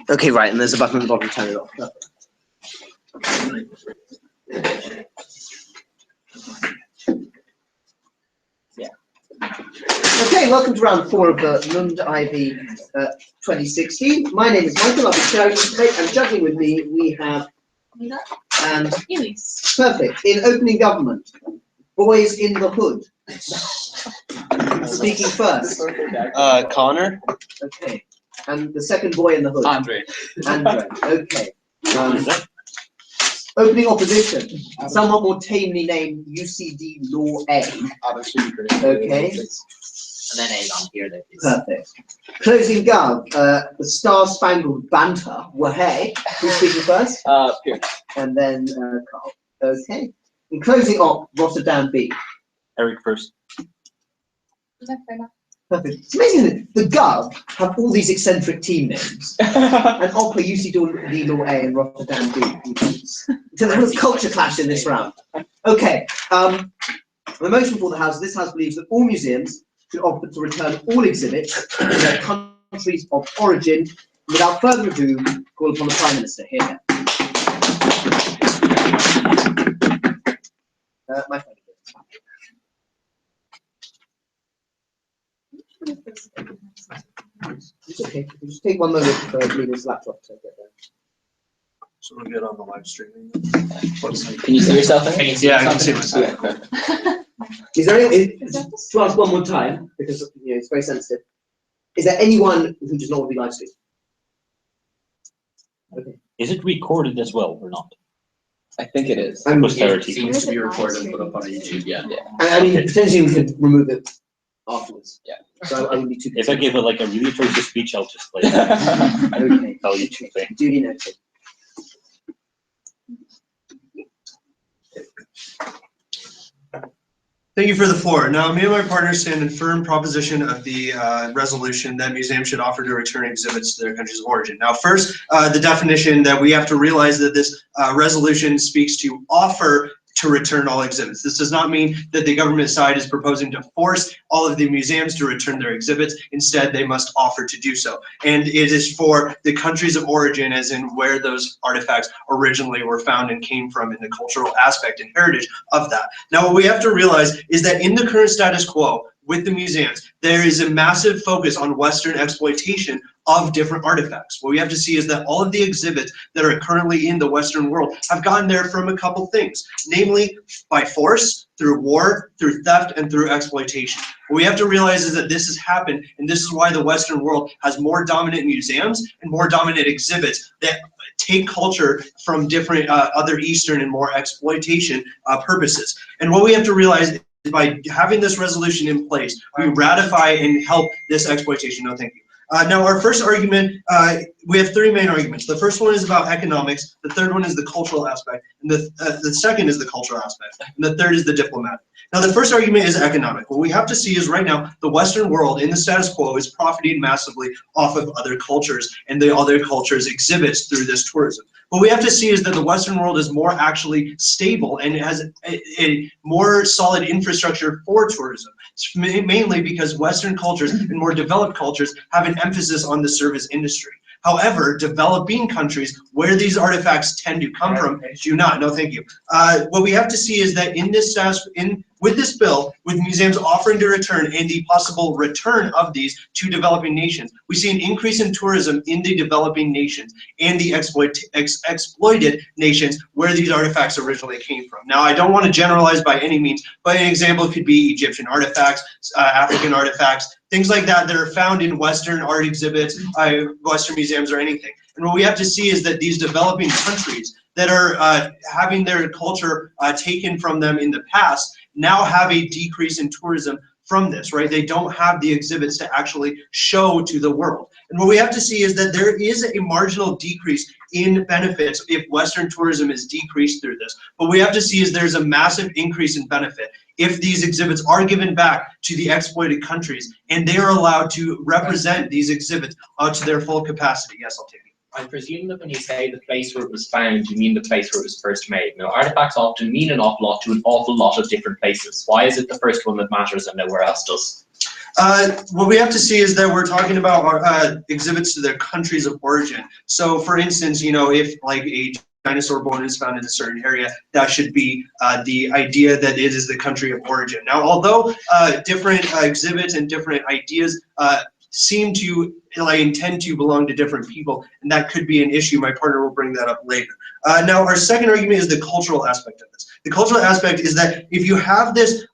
Okay, right, and there's a button at the bottom to turn it off. Yeah. Okay, welcome to round 4 of the Lund IV 2016. My name is Michael. I'll be chairing today, and judging with me we have and perfect in opening government. Boys in the hood. Speaking first. Connor. Okay. And the second boy in the hood. Andre. Andre. Okay. Opening opposition. Somewhat more tamely named UCD Law A. Okay. And then A on here. Perfect. Closing gov. The Star Spangled Banter. Wahey. Who's speaking first? Pierce. And then Carl. Okay. In closing op, Rotterdam B. Eric first. Perfect. It's amazing that the Gov have all these eccentric team names. And Opera, UCD Law A, and Rotterdam B. So there was culture clash in this round. Okay. The motion for the House. This House believes that all museums should offer to return all exhibits to their countries of origin. Without further ado, call upon the Prime Minister. Here. My friend. It's okay. Just take one moment for Lena's laptop to get there. So we'll get on the live streaming. Can you see yourself there? Yeah, I can see myself. Is there any, to ask one more time, because it's very sensitive. Is there anyone who does not want to be live streamed? Okay. Is it recorded as well or not? I think it is. Posterity. It seems to be recorded and put up on YouTube. Yeah. I mean, potentially we could remove it afterwards. Yeah. So I wouldn't be too. If I give it like a really atrocious speech, I'll just like Okay. tell you two things. Duly noted. Thank you for the floor. Now, me and my partner stand in firm proposition of the resolution that museums should offer to return exhibits to their countries of origin. Now, first, the definition that we have to realize that this resolution speaks to offer to return all exhibits. This does not mean that the government side is proposing to force all of the museums to return their exhibits. Instead, they must offer to do so. And it is for the countries of origin, as in where those artifacts originally were found and came from, in the cultural aspect and heritage of that. Now, what we have to realize is that in the current status quo with the museums, there is a massive focus on Western exploitation of different artifacts. What we have to see is that all of the exhibits that are currently in the Western world have gotten there from a couple things, namely by force, through war, through theft, and through exploitation. What we have to realize is that this has happened, and this is why the Western world has more dominant museums and more dominant exhibits that take culture from different other Eastern and more exploitation purposes. And what we have to realize is by having this resolution in place, we ratify and help this exploitation. No, thank you. Now, our first argument, we have 3 main arguments. The first one is about economics, the third one is the cultural aspect, and the second is the cultural aspect, and the third is the diplomatic. Now, the first argument is economic. What we have to see is right now, the Western world in the status quo is profiting massively off of other cultures and the other cultures' exhibits through this tourism. What we have to see is that the Western world is more actually stable and it has a more solid infrastructure for tourism. It's mainly because Western cultures and more developed cultures have an emphasis on the service industry. However, developing countries where these artifacts tend to come from do not. No, thank you. What we have to see is that in this with this bill, with museums offering to return and the possible return of these to developing nations, we see an increase in tourism in the developing nations and the exploited nations where these artifacts originally came from. Now, I don't want to generalize by any means, but an example could be Egyptian artifacts, African artifacts, things like that that are found in Western art exhibits, Western museums, or anything. And what we have to see is that these developing countries that are having their culture taken from them in the past now have a decrease in tourism from this, right? They don't have the exhibits to actually show to the world. And what we have to see is that there is a marginal decrease in benefits if Western tourism is decreased through this. What we have to see is there's a massive increase in benefit if these exhibits are given back to the exploited countries and they are allowed to represent these exhibits to their full capacity. Yes, I'll take it. I presume that when you say the place where it was found, you mean the place where it was first made. Now, artifacts often mean an awful lot to an awful lot of different places. Why is it the first one that matters and nowhere else does? What we have to see is that we're talking about exhibits to their countries of origin. So, for instance, if like a dinosaur bone is found in a certain area, that should be the idea that it is the country of origin. Now, although different exhibits and different ideas seem to intend to belong to different people, and that could be an issue. My partner will bring that up later. Now, our second argument is the cultural aspect of this. The cultural aspect is that if you have this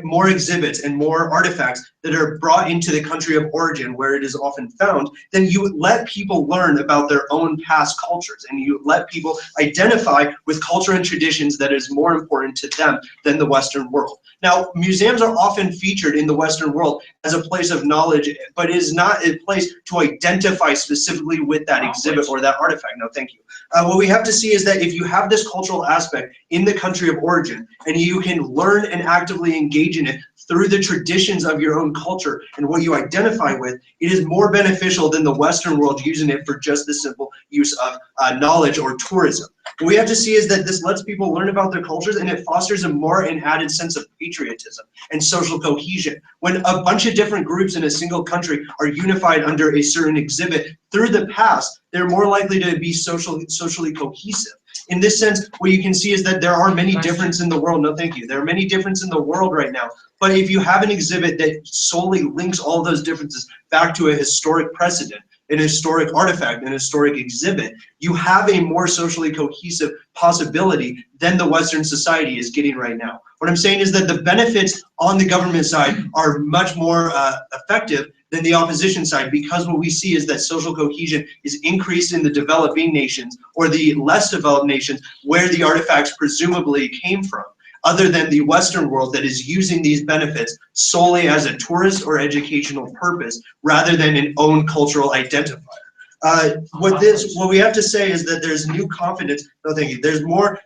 more exhibits and more artifacts that are brought into the country of origin where it is often found, then you let people learn about their own past cultures, and you let people identify with culture and traditions that is more important to them than the Western world. Now, museums are often featured in the Western world as a place of knowledge, but it is not a place to identify specifically with that exhibit or that artifact. No, thank you. What we have to see is that if you have this cultural aspect in the country of origin, and you can learn and actively engage in it through the traditions of your own culture and what you identify with, it is more beneficial than the Western world using it for just the simple use of knowledge or tourism. What we have to see is that this lets people learn about their cultures, and it fosters a more and added sense of patriotism and social cohesion. When a bunch of different groups in a single country are unified under a certain exhibit through the past, they're more likely to be socially cohesive. In this sense, what you can see is that there are many differences in the world. No, thank you. There are many differences in the world right now. But if you have an exhibit that solely links all those differences back to a historic precedent, an historic artifact, an historic exhibit, you have a more socially cohesive possibility than the Western society is getting right now. What I'm saying is that the benefits on the government side are much more effective than the opposition side, because what we see is that social cohesion is increased in the developing nations or the less developed nations where the artifacts presumably came from, other than the Western world that is using these benefits solely as a tourist or educational purpose rather than an own cultural identifier. What we have to say is that there's new confidence. No, thank you. There's more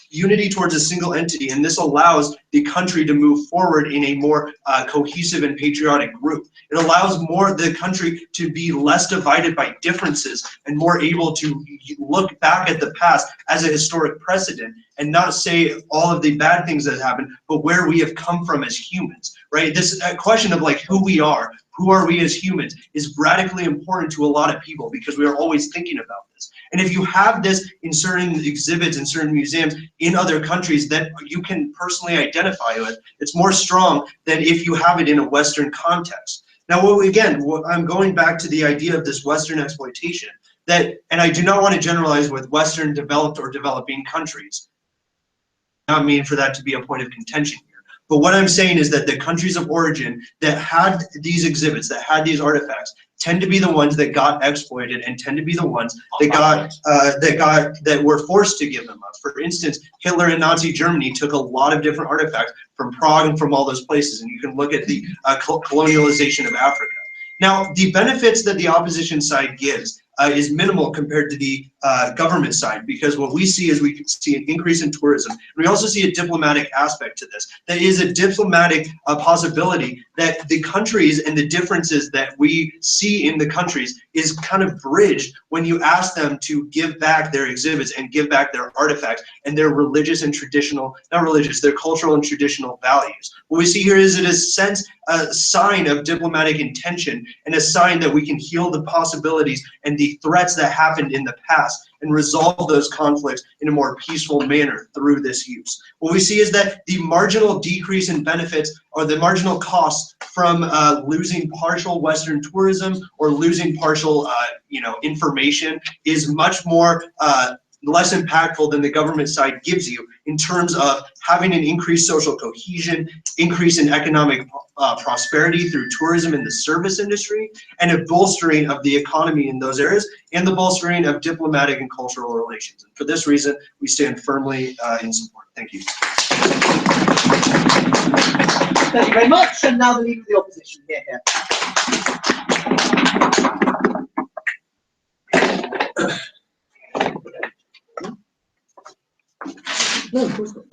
unity towards a single entity, and this allows the country to move forward in a more cohesive and patriotic group. It allows the country to be less divided by differences and more able to look back at the past as a historic precedent and not say all of the bad things that happened, but where we have come from as humans, right? This question of like who we are, who are we as humans, is radically important to a lot of people because we are always thinking about this. And if you have this in certain exhibits in certain museums in other countries that you can personally identify with, it's more strong than if you have it in a Western context. Now, I'm going back to the idea of this Western exploitation and I do not want to generalize with Western developed or developing countries. Not mean for that to be a point of contention here. But what I'm saying is that the countries of origin that had these exhibits, that had these artifacts, tend to be the ones that got exploited and tend to be the ones that were forced to give them up. For instance, Hitler and Nazi Germany took a lot of different artifacts from Prague and from all those places, and you can look at the colonialization of Africa. Now, the benefits that the opposition side gives is minimal compared to the government side, because what we see is we see an increase in tourism. And we also see a diplomatic aspect to this. That is a diplomatic possibility that the countries and the differences that we see in the countries is kind of bridged when you ask them to give back their exhibits and give back their artifacts and their religious and traditional, not religious, their cultural and traditional values. What we see here is a sign of diplomatic intention and a sign that we can heal the possibilities and the threats that happened in the past and resolve those conflicts in a more peaceful manner through this use. What we see is that the marginal decrease in benefits or the marginal costs from losing partial Western tourism or losing partial information is much more less impactful than the government side gives you in terms of having an increased social cohesion, increase in economic prosperity through tourism in the service industry, and a bolstering of the economy in those areas, and the bolstering of diplomatic and cultural relations. And for this reason, we stand firmly in support. Thank you. Thank you very much. And now the leader of the opposition. Here. No, of course not.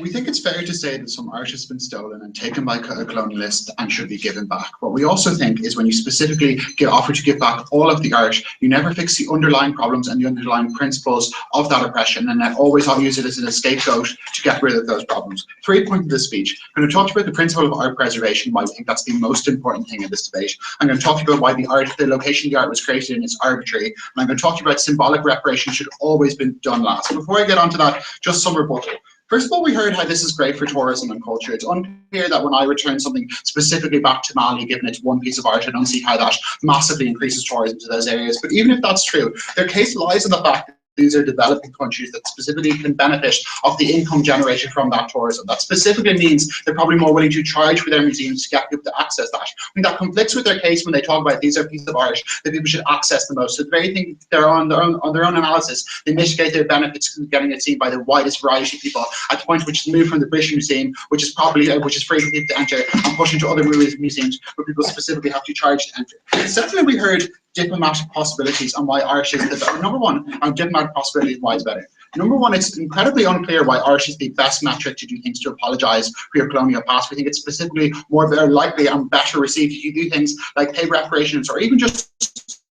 We think it's fair to say that some art has been stolen and taken by colonialists and should be given back. What we also think is when you specifically offer to give back all of the art, you never fix the underlying problems and the underlying principles of that oppression, and then always use it as an scapegoat to get rid of those problems. 3 points of this speech. I'm going to talk about the principle of art preservation, why we think that's the most important thing in this debate. I'm going to talk about why the location the art was created in is arbitrary, and I'm going to talk to you about symbolic reparation should always been done last. Before I get onto that, just some rebuttal. First of all, we heard how this is great for tourism and culture. It's unclear that when I return something specifically back to Mali, given it's one piece of art, I don't see how that massively increases tourism to those areas. But even if that's true, their case lies in the fact that these are developing countries that specifically can benefit of the income generated from that tourism. That specifically means they're probably more willing to charge for their museums to get people to access that. I mean, that conflicts with their case when they talk about these are pieces of art that people should access the most. So the very thing they're on their own analysis, they mitigate their benefits getting it seen by the widest variety of people at the point which is moved from the British Museum, which is free for people to enter, and push into other museums where people specifically have to charge to enter. Secondly, we heard diplomatic possibilities and why art is the better. Number one, diplomatic possibilities, why it's better. Number one, it's incredibly unclear why art is the best metric to do things to apologise for your colonial past. We think it's specifically more likely and better received if you do things like pay reparations or even just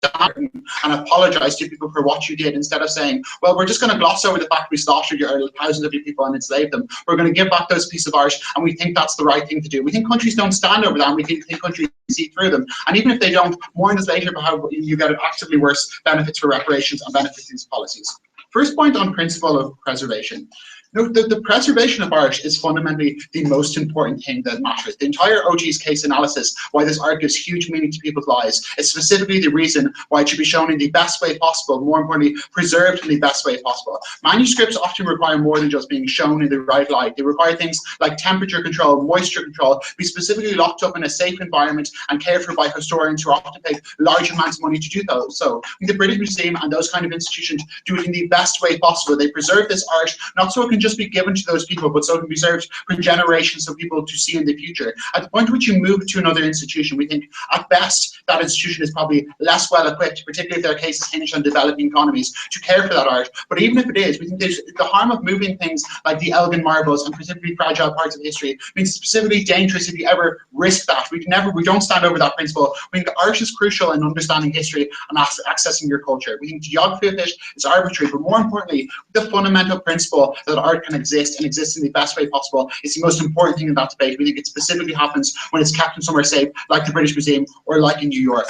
stand and apologise to people for what you did, instead of saying, well, we're just going to gloss over the fact we slaughtered thousands of your people and enslaved them. We're going to give back those pieces of art, and we think that's the right thing to do. We think countries don't stand over that, and we think countries see through them. And even if they don't, more on this later about how you get actively worse benefits for reparations and benefits these policies. First point on principle of preservation. No, the preservation of art is fundamentally the most important thing that matters. The entire OG's case analysis, why this art gives huge meaning to people's lives, is specifically the reason why it should be shown in the best way possible, more importantly, preserved in the best way possible. Manuscripts often require more than just being shown in the right light. They require things like temperature control, moisture control, be specifically locked up in a safe environment and cared for by historians who often pay large amounts of money to do those. So the British Museum and those kind of institutions do it in the best way possible. They preserve this art, not so it can just be given to those people, but so it can be preserved for generations of people to see in the future. At the point at which you move to another institution, we think at best that institution is probably less well equipped, particularly if their case is hinged on developing economies, to care for that art. But even if it is, we think there's the harm of moving things like the Elgin marbles and particularly fragile parts of history means specifically dangerous if you ever risk that. We don't stand over that principle. We think art is crucial in understanding history and accessing your culture. We think geography of it is arbitrary, but more importantly, the fundamental principle that art can exist and exist in the best way possible is the most important thing in that debate. We think it specifically happens when it's kept in somewhere safe, like the British Museum or like in New York.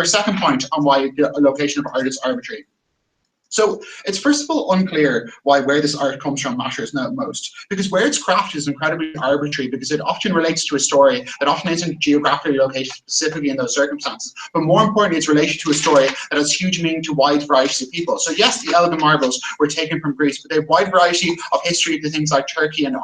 Second point on why the location of art is arbitrary. So it's first of all unclear where this art comes from matters most, because where it's crafted is incredibly arbitrary, because it often relates to a story that often isn't geographically located specifically in those circumstances. But more importantly, it's related to a story that has huge meaning to wide varieties of people. So yes, the Elgin marbles were taken from Greece, but they have wide variety of history to things like Turkey and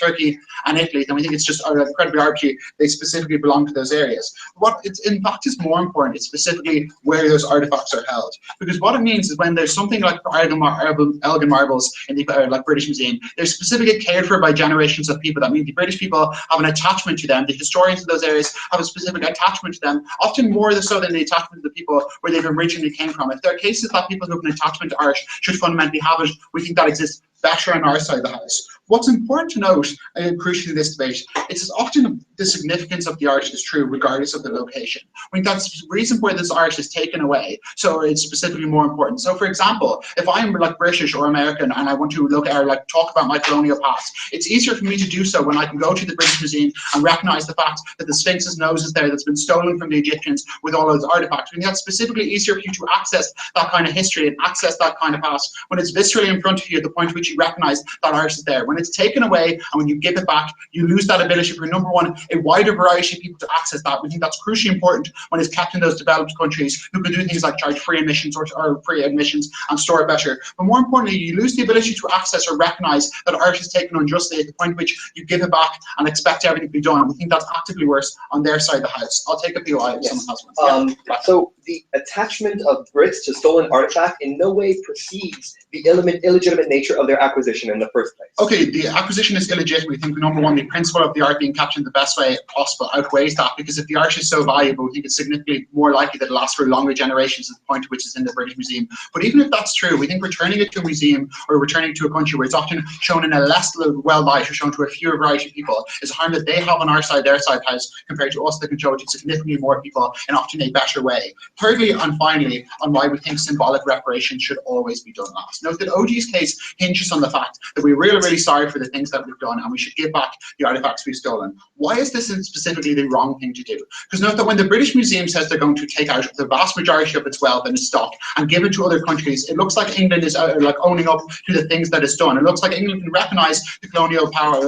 Turkey and Italy. And we think it's just incredibly arbitrary. They specifically belong to those areas. What it's in fact is more important is specifically where those artifacts are held, because what it means is when there's something like Elgin marbles in the British Museum, they're specifically cared for by generations of people. That means the British people have an attachment to them. The historians of those areas have a specific attachment to them, often more so than the attachment to the people where they've originally came from. If there are cases that people who have an attachment to art should fundamentally have it, we think that exists better on our side of the house. What's important to note, crucially in this debate, is often the significance of the art is true regardless of the location. I mean, that's the reason why this art is taken away, so it's specifically more important. So for example, if I'm like British or American and I want to look at talk about my colonial past, it's easier for me to do so when I can go to the British Museum and recognize the fact that the Sphinx's nose is there that's been stolen from the Egyptians with all those artifacts. I mean, that's specifically easier for you to access that kind of history and access that kind of past when it's viscerally in front of you at the point at which you recognize that art is there. When it's taken away and when you give it back, you lose that ability for, number one, a wider variety of people to access that. We think that's crucially important when it's kept in those developed countries who can do things like charge free admissions or free admissions and store it better. But more importantly, you lose the ability to access or recognize that art is taken unjustly at the point at which you give it back and expect everything to be done. We think that's actively worse on their side of the house. I'll take a POI if someone has one. So the attachment of Brits to stolen artifact in no way precedes the illegitimate nature of their acquisition in the first place. Okay, the acquisition is illegitimate, we think, number one, the principle of the art being kept in the best way possible outweighs that, because if the art is so valuable, we think it's significantly more likely that it lasts for longer generations at the point at which it's in the British Museum. But even if that's true, we think returning it to a museum or returning to a country where it's often shown in a less well light or shown to a fewer variety of people is a harm that they have on our side, their side has, compared to us that can show it to significantly more people and often a better way. Thirdly, and finally, on why we think symbolic reparations should always be done last. Note that OG's case hinges on the fact that we're really, really sorry for the things that we've done and we should give back the artifacts we've stolen. Why is this specifically the wrong thing to do? Because note that when the British Museum says they're going to take out the vast majority of its wealth and its stock and give it to other countries, it looks like England is like owning up to the things that it's done. It looks like England can recognise the colonial power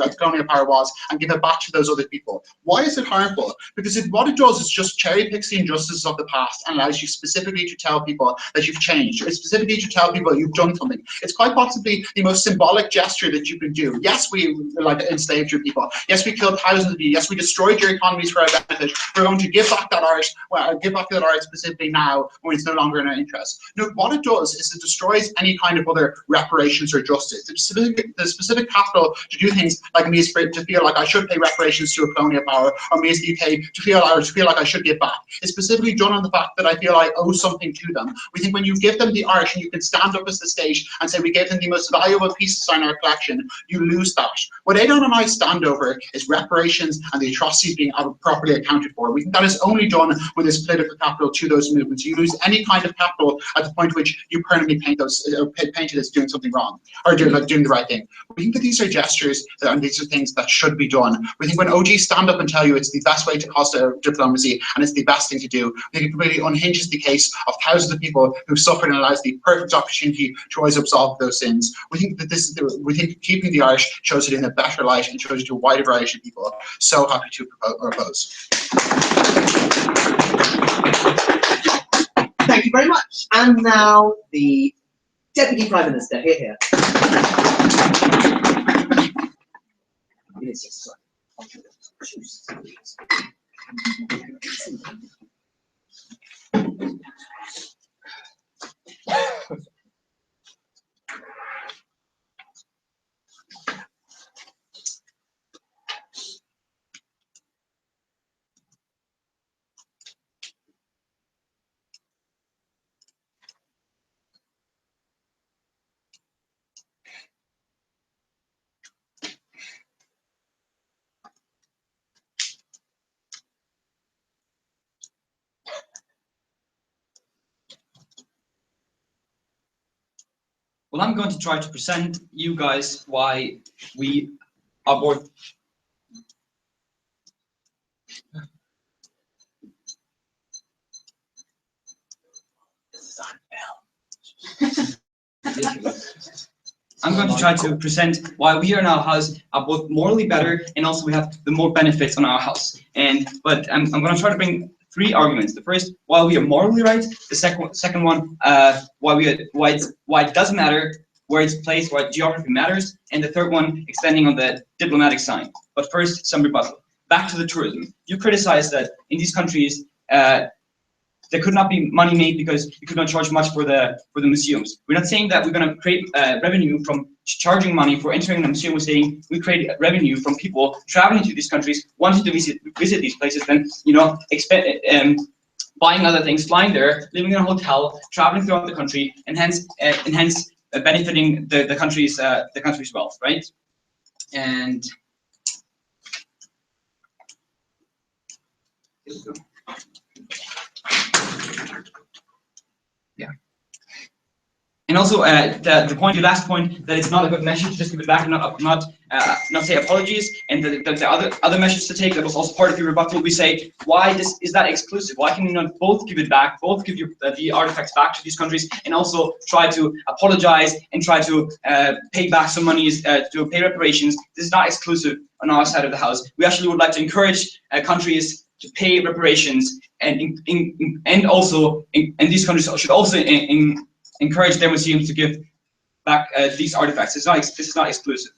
was and give it back to those other people. Why is it harmful? Because what it does is just cherry picks the injustices of the past and allows you specifically to tell people that you've changed, or specifically to tell people you've done something. It's quite possibly the most symbolic gesture that you can do. Yes, we enslaved your people. Yes, we killed thousands of you. Yes, we destroyed your economies for our benefit. We're going to give back that art. Well, give back that art specifically now when it's no longer in our interest. No, what it does is it destroys any kind of other reparations or justice. The specific capital to do things like me to feel like I should pay reparations to a colonial power, or me as the UK to feel like I should give back. It's specifically done on the fact that I feel I owe something to them. We think when you give them the art and you can stand up as the state and say we gave them the most valuable pieces in our collection, you lose that. What Adon and I stand over is reparations and the atrocities being properly accounted for. We think that is only done when there's political capital to those movements. You lose any kind of capital at the point at which you permanently paint it as doing something wrong, or doing the right thing. We think that these are gestures and these are things that should be done. We think when OGs stand up and tell you it's the best way to foster diplomacy and it's the best thing to do, I think it completely unhinges the case of thousands of people who've suffered and allows the perfect opportunity to always absolve those sins. We think that we think keeping the art shows it in a better light and shows it to a wider variety of people. So happy to oppose. Thank you very much. And now the Deputy Prime Minister. Here. Yes, sorry. Well, I'm going to try to present you guys why we are both. I'm going to try to present why we are in our house are both morally better and also we have the more benefits on our house. But I'm going to try to bring three arguments. The first, why we are morally right. The second one, why it doesn't matter where it's placed, why geography matters. And the third one, extending on the diplomatic side. But first, some rebuttal. Back to the tourism. You criticize that in these countries, there could not be money made because you could not charge much for the museums. We're not saying that we're going to create revenue from charging money for entering the museum. We're saying we create revenue from people traveling to these countries, wanting to visit these places, then buying other things, flying there, living in a hotel, traveling throughout the country, and hence benefiting the country's wealth, right? And here we go. Yeah. And also the last point, that it's not a good measure to just give it back and not say apologies, and the other measures to take, that was also part of your rebuttal. We say, why is that exclusive? Why can you not both give it back, both give the artifacts back to these countries, and also try to apologize and try to pay back some monies to pay reparations? This is not exclusive on our side of the house. We actually would like to encourage countries to pay reparations, and these countries should also encourage their museums to give back these artifacts. This is not exclusive.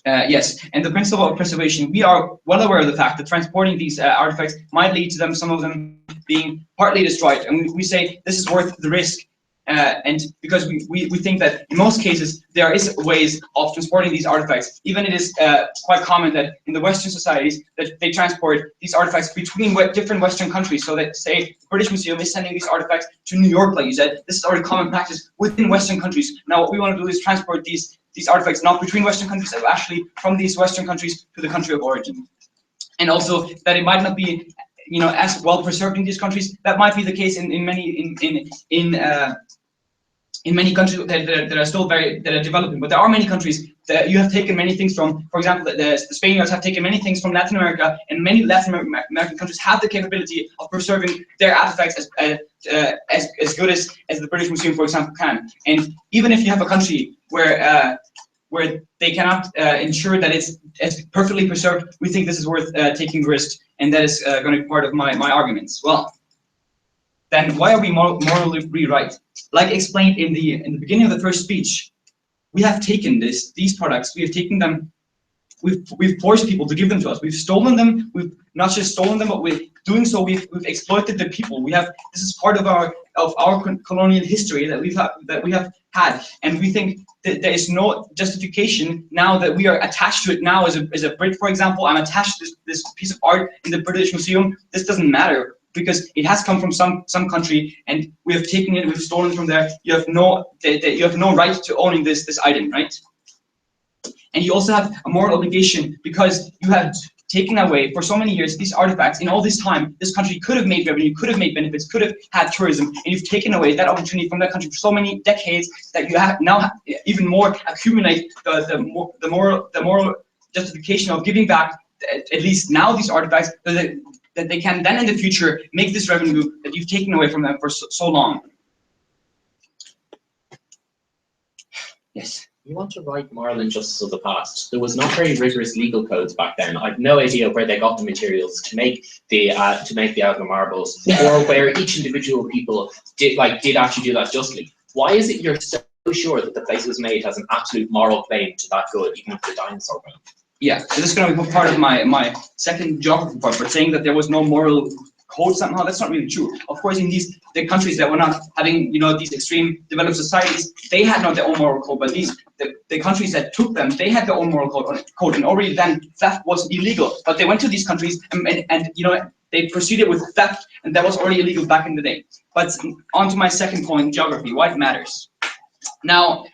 Yes, and the principle of preservation. We are well aware of the fact that transporting these artifacts might lead to some of them being partly destroyed, and we say this is worth the risk and because we think that in most cases there is ways of transporting these artifacts. Even it is quite common that in the Western societies that they transport these artifacts between different Western countries. So that, say, the British Museum is sending these artifacts to New York, like you said. This is already common practice within Western countries. Now what we want to do is transport these artifacts not between Western countries, but actually from these Western countries to the country of origin. And also that it might not be, you know, as well preserved in these countries. That might be the case in many countries that are still that are developing. But there are many countries that you have taken many things from. For example, the Spaniards have taken many things from Latin America, and many Latin American countries have the capability of preserving their artifacts as good as the British Museum, for example, can. And even if you have a country where they cannot ensure that it's perfectly preserved, we think this is worth taking the risk, and that is going to be part of my arguments. Well, then why are we morally right? Like explained in the beginning of the first speech, we have taken these products, we have taken them, we've forced people to give them to us. We've stolen them. We've not just stolen them, but doing so we've exploited the people. This is part of our colonial history that we have had, and we think that there is no justification now that we are attached to it now as a Brit, for example. I'm attached to this piece of art in the British Museum. This doesn't matter because it has come from some country, and we have taken it, we've stolen it from there. You have no right to owning this item, right? And you also have a moral obligation because you have taken away for so many years these artifacts. In all this time, this country could have made revenue, could have made benefits, could have had tourism, and you've taken away that opportunity from that country for so many decades that you have now even more accumulate the moral justification of giving back at least now these artifacts that they can then in the future make this revenue that you've taken away from them for so long. Yes. You want to write moral injustice of the past. There was not very rigorous legal codes back then. I have no idea where they got the materials to make the Alga marbles, or where each individual people did actually do that justly. Why is it you're so sure that the place was made has an absolute moral claim to that good, even if the dinosaur bone? Yeah, so this is going to be part of my second geography part, but saying that there was no moral code somehow, that's not really true. Of course, in the countries that were not having, you know, these extreme developed societies, they had not their own moral code, but the countries that took them, they had their own moral code, and already then theft was illegal. But they went to these countries and you know, they proceeded with theft, and that was already illegal back in the day. But on to my second point, geography, why it matters. Now,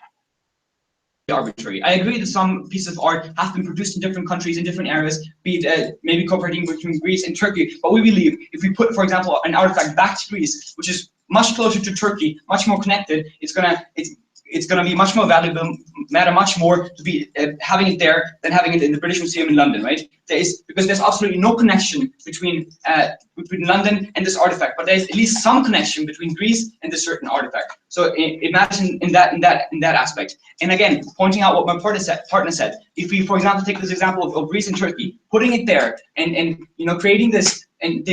arbitrary. I agree that some pieces of art have been produced in different countries, in different areas, be it maybe cooperating between Greece and Turkey. But we believe if we put, for example, an artifact back to Greece, which is much closer to Turkey, much more connected, it's gonna be much more valuable, matter much more to be having it there than having it in the British Museum in London, right? Because there's absolutely no connection between London and this artifact, but there's at least some connection between Greece and this certain artifact. So imagine in that aspect. And again, pointing out what my partner said, if we, for example, take this example of Greece and Turkey, putting it there and you know, creating this and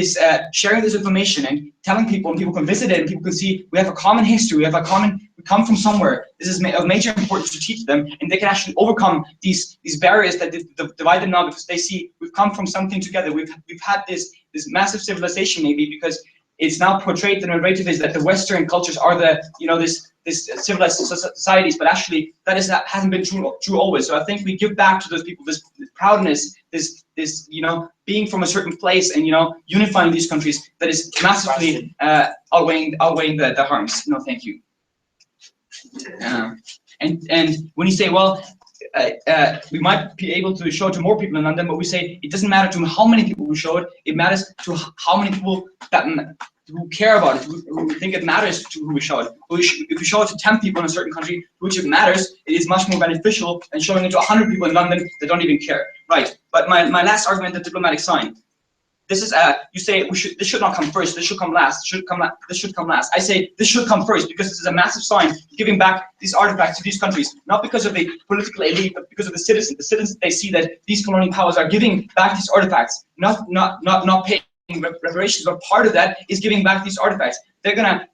sharing this information and telling people, and people can visit it and people can see we have a common history, we come from somewhere. This is of major importance to teach them, and they can actually overcome these barriers that divide them now, because they see we've come from something together. We've had this massive civilization, maybe because it's now portrayed, the narrative is that the Western cultures are this civilized societies, but actually that hasn't been true always. So I think we give back to those people this proudness, this you know, being from a certain place and, you know, unifying these countries, that is massively outweighing the harms. No, thank you. And when you say, well, we might be able to show it to more people in London, but we say it doesn't matter to how many people we show it. It matters to how many people who care about it, who think it matters to who we show it. If we show it to 10 people in a certain country, which it matters, it is much more beneficial than showing it to 100 people in London that don't even care. Right. But my last argument, the diplomatic sign. This is you say this should not come first. This should come last. This should come last. I say this should come first because this is a massive sign giving back these artifacts to these countries, not because of the political elite, but because of the citizens. The citizens, they see that these colonial powers are giving back these artifacts, not paying reparations, but part of that is giving back these artifacts. They're gonna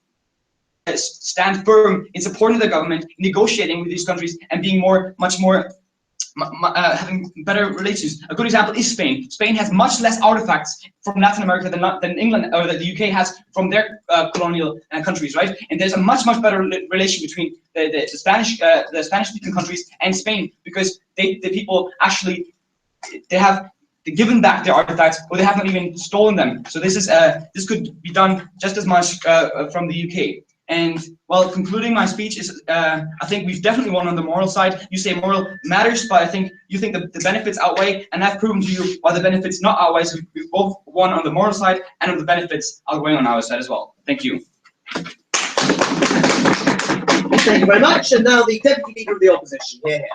stand firm in supporting the government, negotiating with these countries, and being much more having better relations. A good example is Spain. Spain has much less artifacts from Latin America than England or the UK has from their colonial countries, right? And there's a much better relation between the Spanish-speaking countries and Spain, because the people actually they're given back their artifacts, or they haven't even stolen them. So this could be done just as much from the UK. And well, concluding my speech is, I think we've definitely won on the moral side. You say moral matters, but I think you think the benefits outweigh, and I've proven to you why the benefits not outweigh. So we've both won on the moral side and on the benefits outweighing on our side as well. Thank you. Thank you very much. And now the Deputy Leader of the Opposition. Here.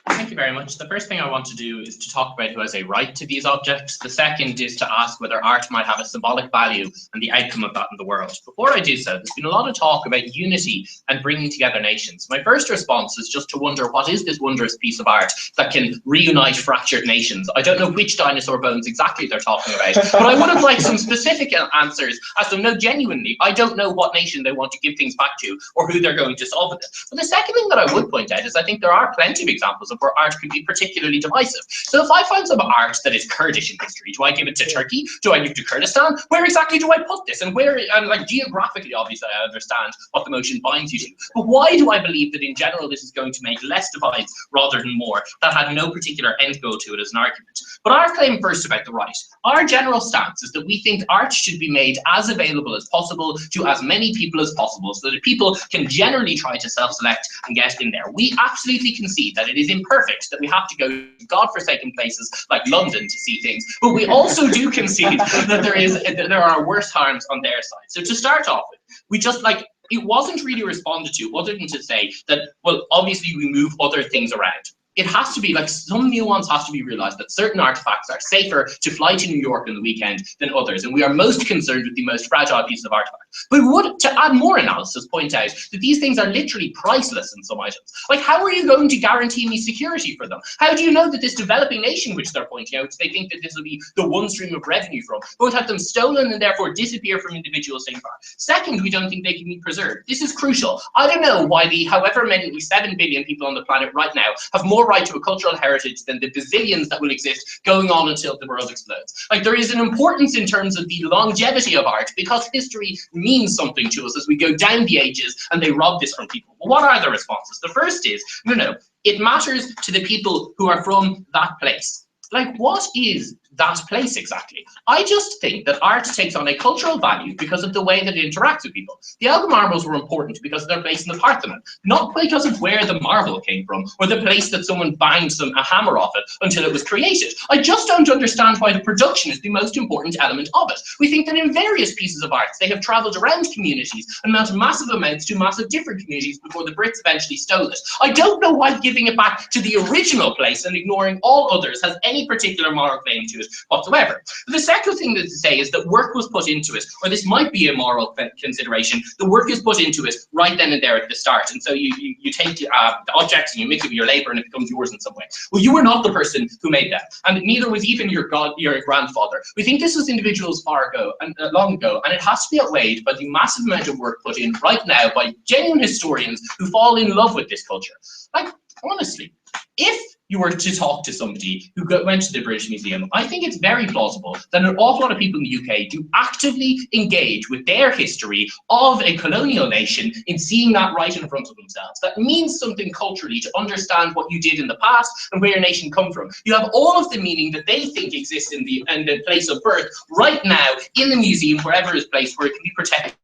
Thank you very much. The first thing I want to do is to talk about who has a right to these objects. The second is to ask whether art might have a symbolic value and the outcome of that in the world. Before I do so, there's been a lot of talk about unity and bringing together nations. My first response is just to wonder, what is this wondrous piece of art that can reunite fractured nations? I don't know which dinosaur bones exactly they're talking about, but I would have liked some specific answers as to know genuinely, I don't know what nation they want to give things back to or who they're going to solve it. But the second thing that I would point out is I think there are plenty of examples of where art could be particularly divisive. So if I find some art that is Kurdish in history, do I give it to Turkey? Do I give it to Kurdistan? Where exactly do I put this? And where, and like geographically, obviously, I understand what the motion binds you to. But why do I believe that in general this is going to make less divides rather than more? That had no particular end goal to it as an argument. But our claim first about the right. Our general stance is that we think art should be made as available as possible to as many people as possible, so that people can generally try to self-select and get in there. We absolutely concede that it is imperfect, that we have to go to godforsaken places like London to see things, but we also do concede that there are worse harms on their side. So to start off with, we just it wasn't really responded to other than to say that, well, obviously we move other things around. It has to be some nuance has to be realized that certain artifacts are safer to fly to New York on the weekend than others, and we are most concerned with the most fragile pieces of artifact. But we would, to add more analysis, point out that these things are literally priceless in some items. Like, how are you going to guarantee me security for them? How do you know that this developing nation, which they're pointing out, they think that this will be the one stream of revenue from, won't have them stolen and therefore disappear from individual safeguard? Second, we don't think they can be preserved. This is crucial. I don't know why the however many 7 billion people on the planet right now have more right to a cultural heritage than the bazillions that will exist going on until the world explodes. Like, there is an importance in terms of the longevity of art, because history means something to us as we go down the ages and they rob this from people. But what are the responses? The first is, no, it matters to the people who are from that place. Like, what is that place exactly? I just think that art takes on a cultural value because of the way that it interacts with people. The Elgin marbles were important because of their place in the Parthenon, not because of where the marble came from or the place that someone banged a hammer off it until it was created. I just don't understand why the production is the most important element of it. We think that in various pieces of art, they have traveled around communities and meant massive amounts to massive different communities before the Brits eventually stole it. I don't know why giving it back to the original place and ignoring all others has any particular moral claim to it whatsoever. The second thing to say is that work was put into it, or this might be a moral consideration. The work is put into it right then and there at the start, and so you take the objects and you mix it with your labor and it becomes yours in some way. Well, you were not the person who made that, and neither was even your grandfather. We think this was individuals long ago, and it has to be outweighed by the massive amount of work put in right now by genuine historians who fall in love with this culture. Like, honestly, if you were to talk to somebody who went to the British Museum, I think it's very plausible that an awful lot of people in the UK do actively engage with their history of a colonial nation in seeing that right in front of themselves. That means something culturally to understand what you did in the past and where your nation come from. You have all of the meaning that they think exists in the place of birth right now in the museum, wherever is placed, where it can be protected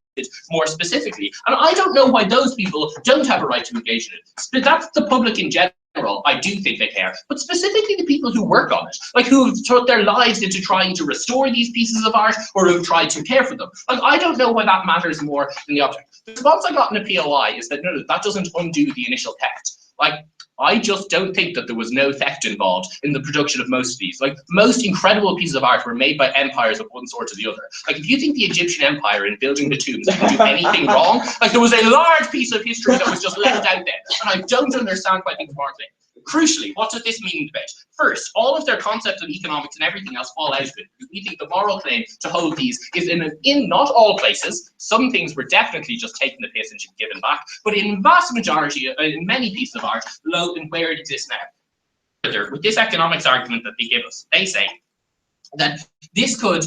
more specifically. And I don't know why those people don't have a right to engage in it. That's the public in general. I do think they care, but specifically the people who work on it, like who have put their lives into trying to restore these pieces of art or who have tried to care for them. Like, I don't know why that matters more than the object. The response I got in a POI is that no, that doesn't undo the initial theft. Like, I just don't think that there was no theft involved in the production of most of these. Like, most incredible pieces of art were made by empires of one sort or the other. Like, if you think the Egyptian Empire in building the tombs didn't do anything wrong, like, there was a large piece of history that was just left out there. And I don't understand why things aren't there. Crucially, what does this mean in debate? First, all of their concepts of economics and everything else fall out of it, because we think the moral claim to hold these is in not all places. Some things were definitely just taking the piss and should be given back, but in vast majority, in many pieces of art, low in where it exists now. With this economics argument that they give us, they say that this could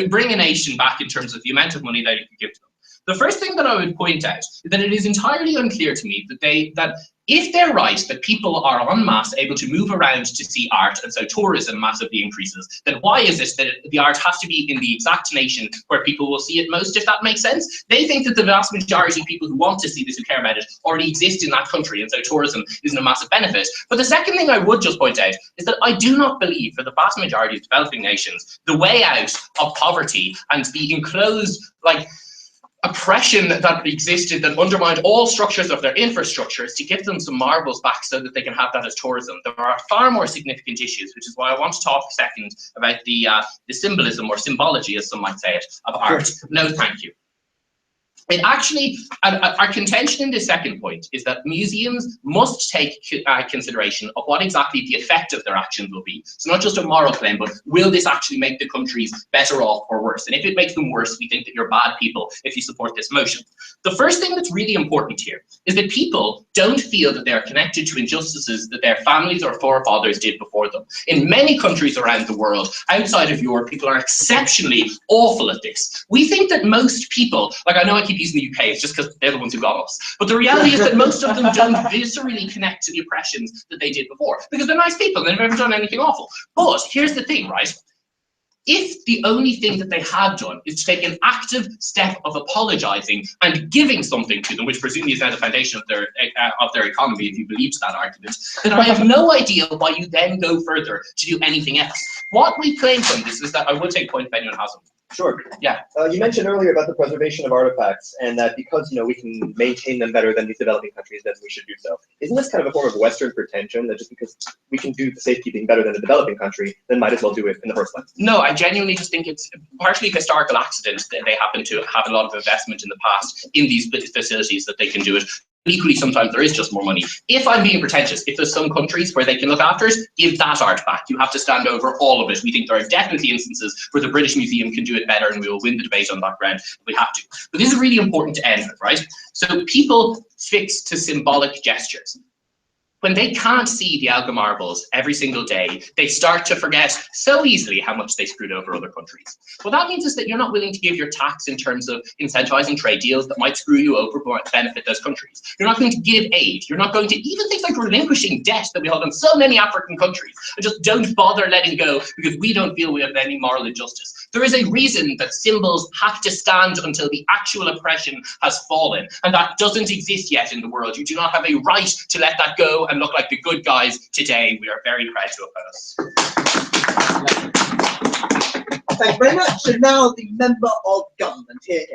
bring a nation back in terms of the amount of money that you could give to them. The first thing that I would point out is that it is entirely unclear to me that if they're right that people are en masse able to move around to see art, and so tourism massively increases, then why is it that the art has to be in the exact nation where people will see it most, if that makes sense? They think that the vast majority of people who want to see this, who care about it, already exist in that country, and so tourism isn't a massive benefit. But the second thing I would just point out is that I do not believe, for the vast majority of developing nations, the way out of poverty and the enclosed, oppression that existed that undermined all structures of their infrastructure is to give them some marbles back so that they can have that as tourism. There are far more significant issues, which is why I want to talk a second about the symbolism, or symbology as some might say it, of art. No, thank you. It actually, our contention in this second point is that museums must take consideration of what exactly the effect of their actions will be. So not just a moral claim, but will this actually make the countries better off or worse? And if it makes them worse, we think that you're bad people if you support this motion. The first thing that's really important here is that people don't feel that they are connected to injustices that their families or forefathers did before them. In many countries around the world, outside of Europe, people are exceptionally awful at this. We think that most people, I know I keep using the UK, it's just because they're the ones who got us. But the reality is that most of them don't viscerally connect to the oppressions that they did before, because they're nice people and they've never done anything awful. But here's the thing, right? If the only thing that they had done is to take an active step of apologizing and giving something to them, which presumably is now the foundation of their economy, if you believe that argument, then I have no idea why you then go further to do anything else. What we claim from this is that I will take point if anyone has them. Sure. Yeah. You mentioned earlier about the preservation of artifacts, and that because we can maintain them better than these developing countries, then we should do so. Isn't this kind of a form of Western pretension that just because we can do the safekeeping better than the developing country, then might as well do it in the first place? No, I genuinely just think it's partially historical accident that they happen to have a lot of investment in the past in these facilities that they can do it. Equally, sometimes there is just more money. If I'm being pretentious, if there's some countries where they can look after it, give that art back. You have to stand over all of it. We think there are definitely instances where the British Museum can do it better, and we will win the debate on that ground if we have to. But this is really important to end with, right? So people fix to symbolic gestures. When they can't see the Alga marbles every single day, they start to forget so easily how much they screwed over other countries. What that means is that you're not willing to give your tax in terms of incentivizing trade deals that might screw you over but benefit those countries. You're not going to give aid. You're not going to even things like relinquishing debt that we hold on so many African countries, and just don't bother letting go because we don't feel we have any moral injustice. There is a reason that symbols have to stand until the actual oppression has fallen, and that doesn't exist yet in the world. You do not have a right to let that go and look like the good guys today. We are very proud to oppose. Thank you very much. And now the member of government here.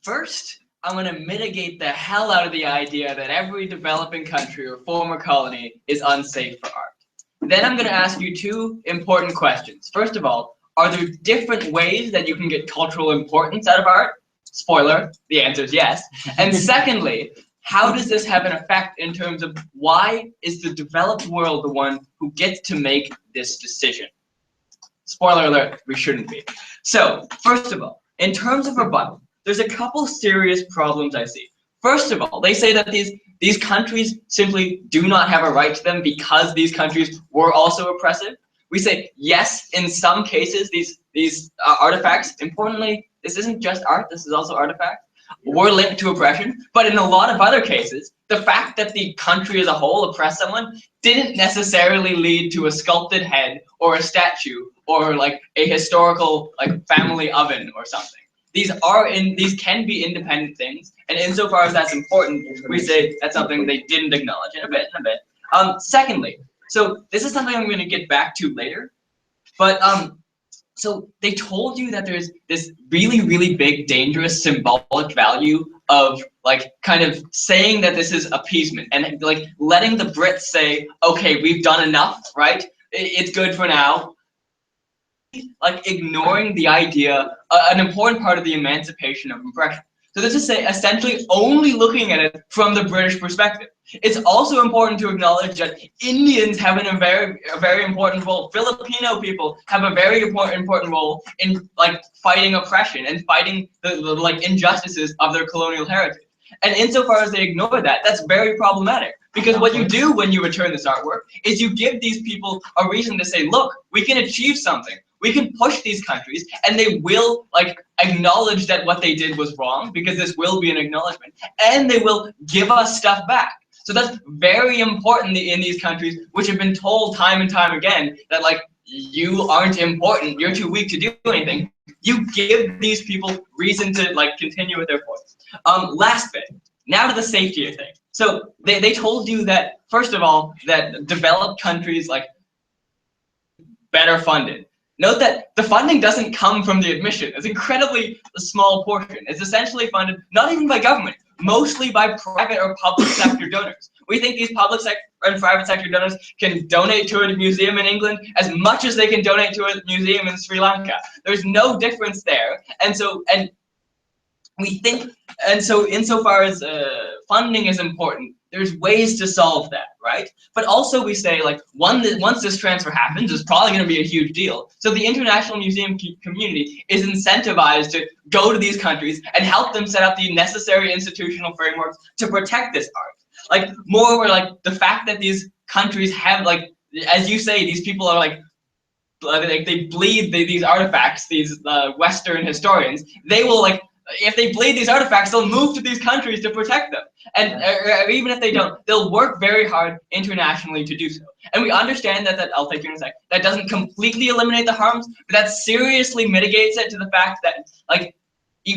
First, I'm going to mitigate the hell out of the idea that every developing country or former colony is unsafe for art. Then I'm going to ask you two important questions. First of all, are there different ways that you can get cultural importance out of art? Spoiler, the answer is yes. And secondly, how does this have an effect in terms of why is the developed world the one who gets to make this decision? Spoiler alert, we shouldn't be. So, first of all, in terms of rebuttal, there's a couple serious problems I see. First of all, they say that these countries simply do not have a right to them because these countries were also oppressive. We say, yes, in some cases, these artifacts, importantly, this isn't just art, this is also artifacts, were linked to oppression. But in a lot of other cases, the fact that the country as a whole oppressed someone didn't necessarily lead to a sculpted head or a statue or like a historical like family oven or something. these can be independent things, and insofar as that's important, we say that's something they didn't acknowledge in a bit. Secondly, so this is something I'm going to get back to later, but so they told you that there's this really, really big, dangerous symbolic value of like kind of saying that this is appeasement and like letting the Brits say, okay, we've done enough, right? It's good for now. Like ignoring the idea, an important part of the emancipation of oppression. So this is essentially only looking at it from the British perspective. It's also important to acknowledge that Indians have a very important role. Filipino people have a very important role in like fighting oppression and fighting the like injustices of their colonial heritage. And insofar as they ignore that, that's very problematic. Because what you do when you return this artwork is you give these people a reason to say, look, we can achieve something. We can push these countries, and they will like acknowledge that what they did was wrong, because this will be an acknowledgement, and they will give us stuff back. So that's very important in these countries, which have been told time and time again that like you aren't important, you're too weak to do anything. You give these people reason to like continue with their points. Last bit, now to the safety thing. So they told you that first of all that developed countries like better funded. Note that the funding doesn't come from the admission. It's incredibly a small portion. It's essentially funded not even by government, mostly by private or public sector donors. We think these public sector and private sector donors can donate to a museum in England as much as they can donate to a museum in Sri Lanka. There's no difference there. And we think, and so insofar as funding is important, there's ways to solve that, right? But also we say like once this transfer happens, it's probably going to be a huge deal. So the international museum community is incentivized to go to these countries and help them set up the necessary institutional frameworks to protect this art. Like moreover, like the fact that these countries have like, as you say, these people are like they bleed these artifacts, these Western historians, they will like, if they bleed these artifacts, they'll move to these countries to protect them. And even if they don't, they'll work very hard internationally to do so. And we understand that I'll take you in a sec, that doesn't completely eliminate the harms, but that seriously mitigates it to the fact that, like,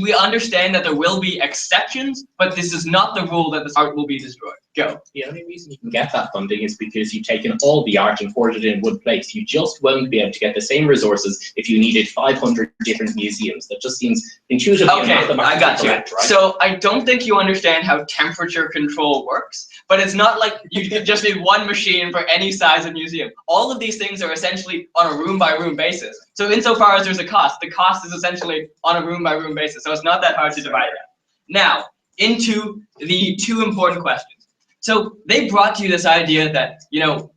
we understand that there will be exceptions, but this is not the rule that this art will be destroyed. Go. The only reason you can get that funding is because you've taken all the art and poured it in one place. You just won't be able to get the same resources if you needed 500 different museums. That just seems intuitively okay, I got you. Correct, right? So I don't think you understand how temperature control works, but it's not like you just need one machine for any size of museum. All of these things are essentially on a room-by-room basis. So insofar as there's a cost, the cost is essentially on a room-by-room basis. So it's not that hard to divide it out. Now, into the two important questions. So they brought to you this idea that, you know,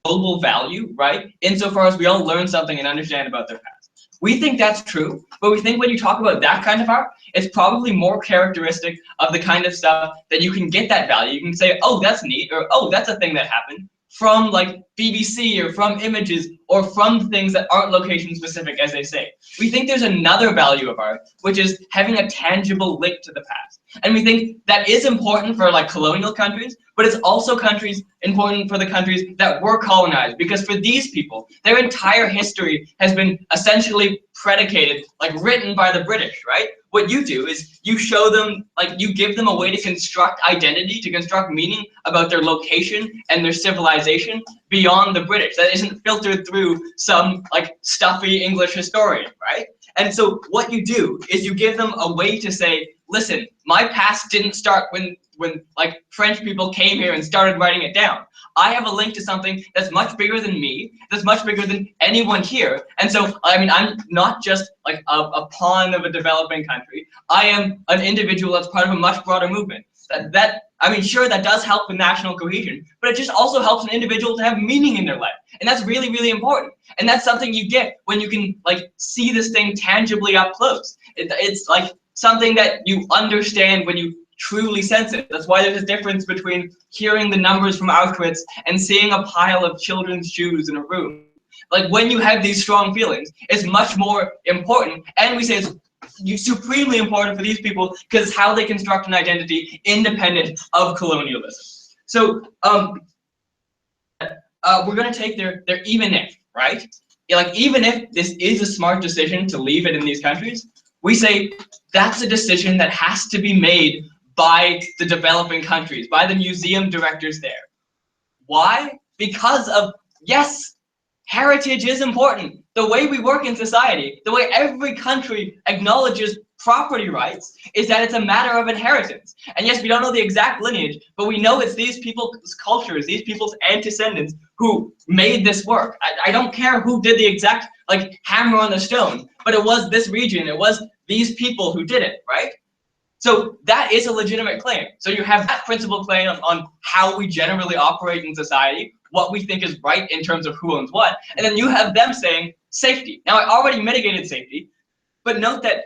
global value, right? Insofar as we all learn something and understand about their past. We think that's true, but we think when you talk about that kind of art, it's probably more characteristic of the kind of stuff that you can get that value. You can say, oh, that's neat, or oh, that's a thing that happened, from like BBC or from images or from things that aren't location specific, as they say. We think there's another value of art, which is having a tangible link to the past. And we think that is important for like colonial countries, but it's also important for the countries that were colonized, because for these people, their entire history has been essentially predicated, like written by the British, right? What you do is you show them, like you give them a way to construct identity, to construct meaning about their location and their civilization beyond the British. That isn't filtered through some like stuffy English historian, right? And so what you do is you give them a way to say, listen, my past didn't start when like French people came here and started writing it down. I have a link to something that's much bigger than me, that's much bigger than anyone here. And so, I mean, I'm not just like a pawn of a developing country. I am an individual that's part of a much broader movement. I mean, sure, that does help with national cohesion, but it just also helps an individual to have meaning in their life. And that's really, really important. And that's something you get when you can like see this thing tangibly up close. It's like something that you understand when you truly sense it. That's why there's a difference between hearing the numbers from Auschwitz and seeing a pile of children's shoes in a room. Like when you have these strong feelings, it's much more important. And we say it's supremely important for these people because it's how they construct an identity independent of colonialism. So we're going to take their even if, right? Like even if this is a smart decision to leave it in these countries, we say that's a decision that has to be made by the developing countries, by the museum directors there. Why? Because of, yes, heritage is important. The way we work in society, the way every country acknowledges property rights is that it's a matter of inheritance. And yes, we don't know the exact lineage, but we know it's these people's cultures, these people's antecedents who made this work. I don't care who did the exact like hammer on the stone, but it was this region, it was these people who did it, right? So that is a legitimate claim. So you have that principal claim on how we generally operate in society, what we think is right in terms of who owns what, and then you have them saying safety. Now I already mitigated safety, but note that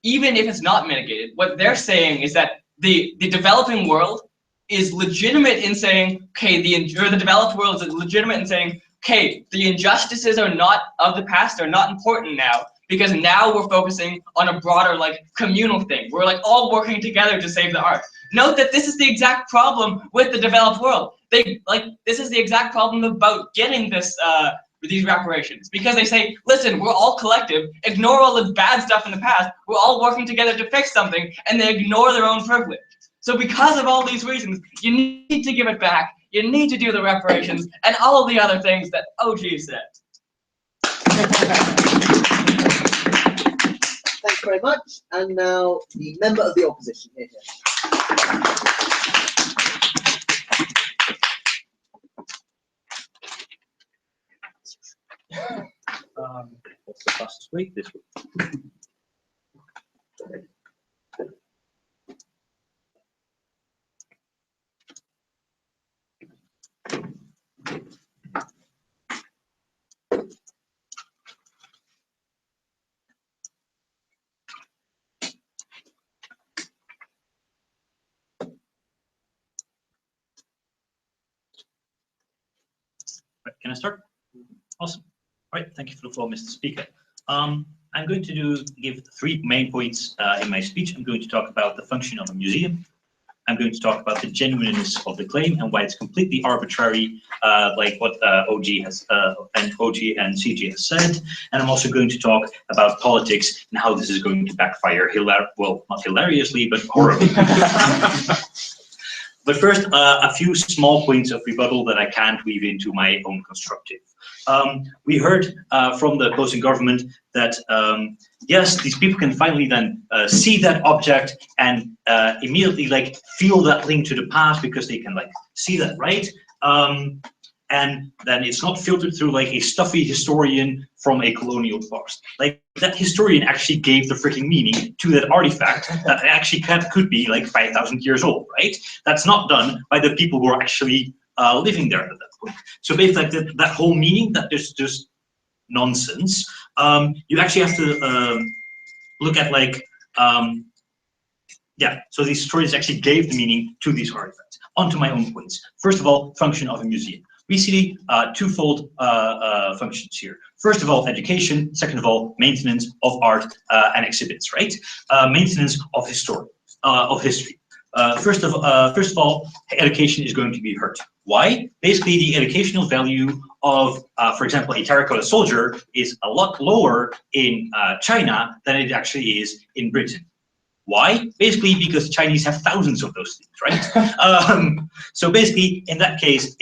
even if it's not mitigated, what they're saying is that the developing world is legitimate in saying, okay, the developed world is legitimate in saying, okay, the injustices are not of the past, are not important now, because now we're focusing on a broader like communal thing. We're like all working together to save the art. Note that this is the exact problem with the developed world. This is the exact problem about getting this these reparations, because they say, listen, we're all collective, ignore all the bad stuff in the past, we're all working together to fix something, and they ignore their own privilege. So because of all these reasons, you need to give it back, you need to do the reparations, and all of the other things that OG said. Thanks very much. And now the member of the opposition here. What's the fastest way? This way. Right, can I start? Awesome. All right, thank you for the floor, Mr. Speaker. I'm going to give 3 main points in my speech. I'm going to talk about the function of a museum. I'm going to talk about the genuineness of the claim and why it's completely arbitrary, like what OG and CG has said. And I'm also going to talk about politics and how this is going to backfire, well, not hilariously, but horribly. But first, a few small points of rebuttal that I can't weave into my own constructive. We heard from the opposing government that yes, these people can finally then see that object and immediately like feel that link to the past because they can like see that, right? And then it's not filtered through like a stuffy historian from a colonial past. Like that historian actually gave the freaking meaning to that artifact that actually could be like 5,000 years old, right? That's not done by the people who are actually living there at that point. So basically like that whole meaning, that is just nonsense. You actually have to look at like, yeah, so these historians actually gave the meaning to these artifacts. On to my own points. First of all, function of a museum. We see twofold functions here. First of all, education. Second of all, maintenance of art and exhibits, right? Maintenance of history. First of all, education is going to be hurt. Why? Basically, the educational value of, for example, a terracotta soldier is a lot lower in China than it actually is in Britain. Why? Basically because the Chinese have thousands of those things, right? So basically, in that case,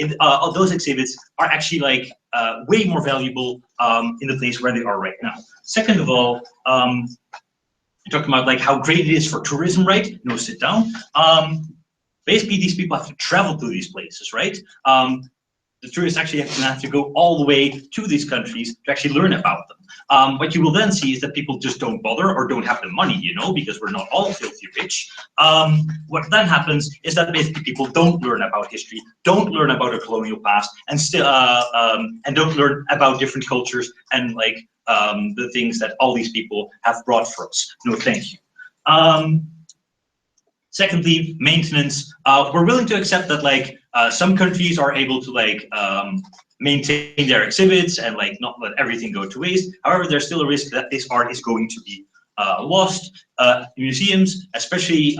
those exhibits are actually like way more valuable in the place where they are right now. Second of all, you're talking about like how great it is for tourism, right? No, sit down. Basically, these people have to travel to these places, right? The tourists actually have to go all the way to these countries to actually learn about them. What you will then see is that people just don't bother or don't have the money, you know, because we're not all filthy rich. What then happens is that basically people don't learn about history, don't learn about a colonial past, and still and don't learn about different cultures and like the things that all these people have brought for us. No, thank you. Secondly, maintenance. We're willing to accept that like some countries are able to like maintain their exhibits and like not let everything go to waste. However, there's still a risk that this art is going to be lost. Museums, especially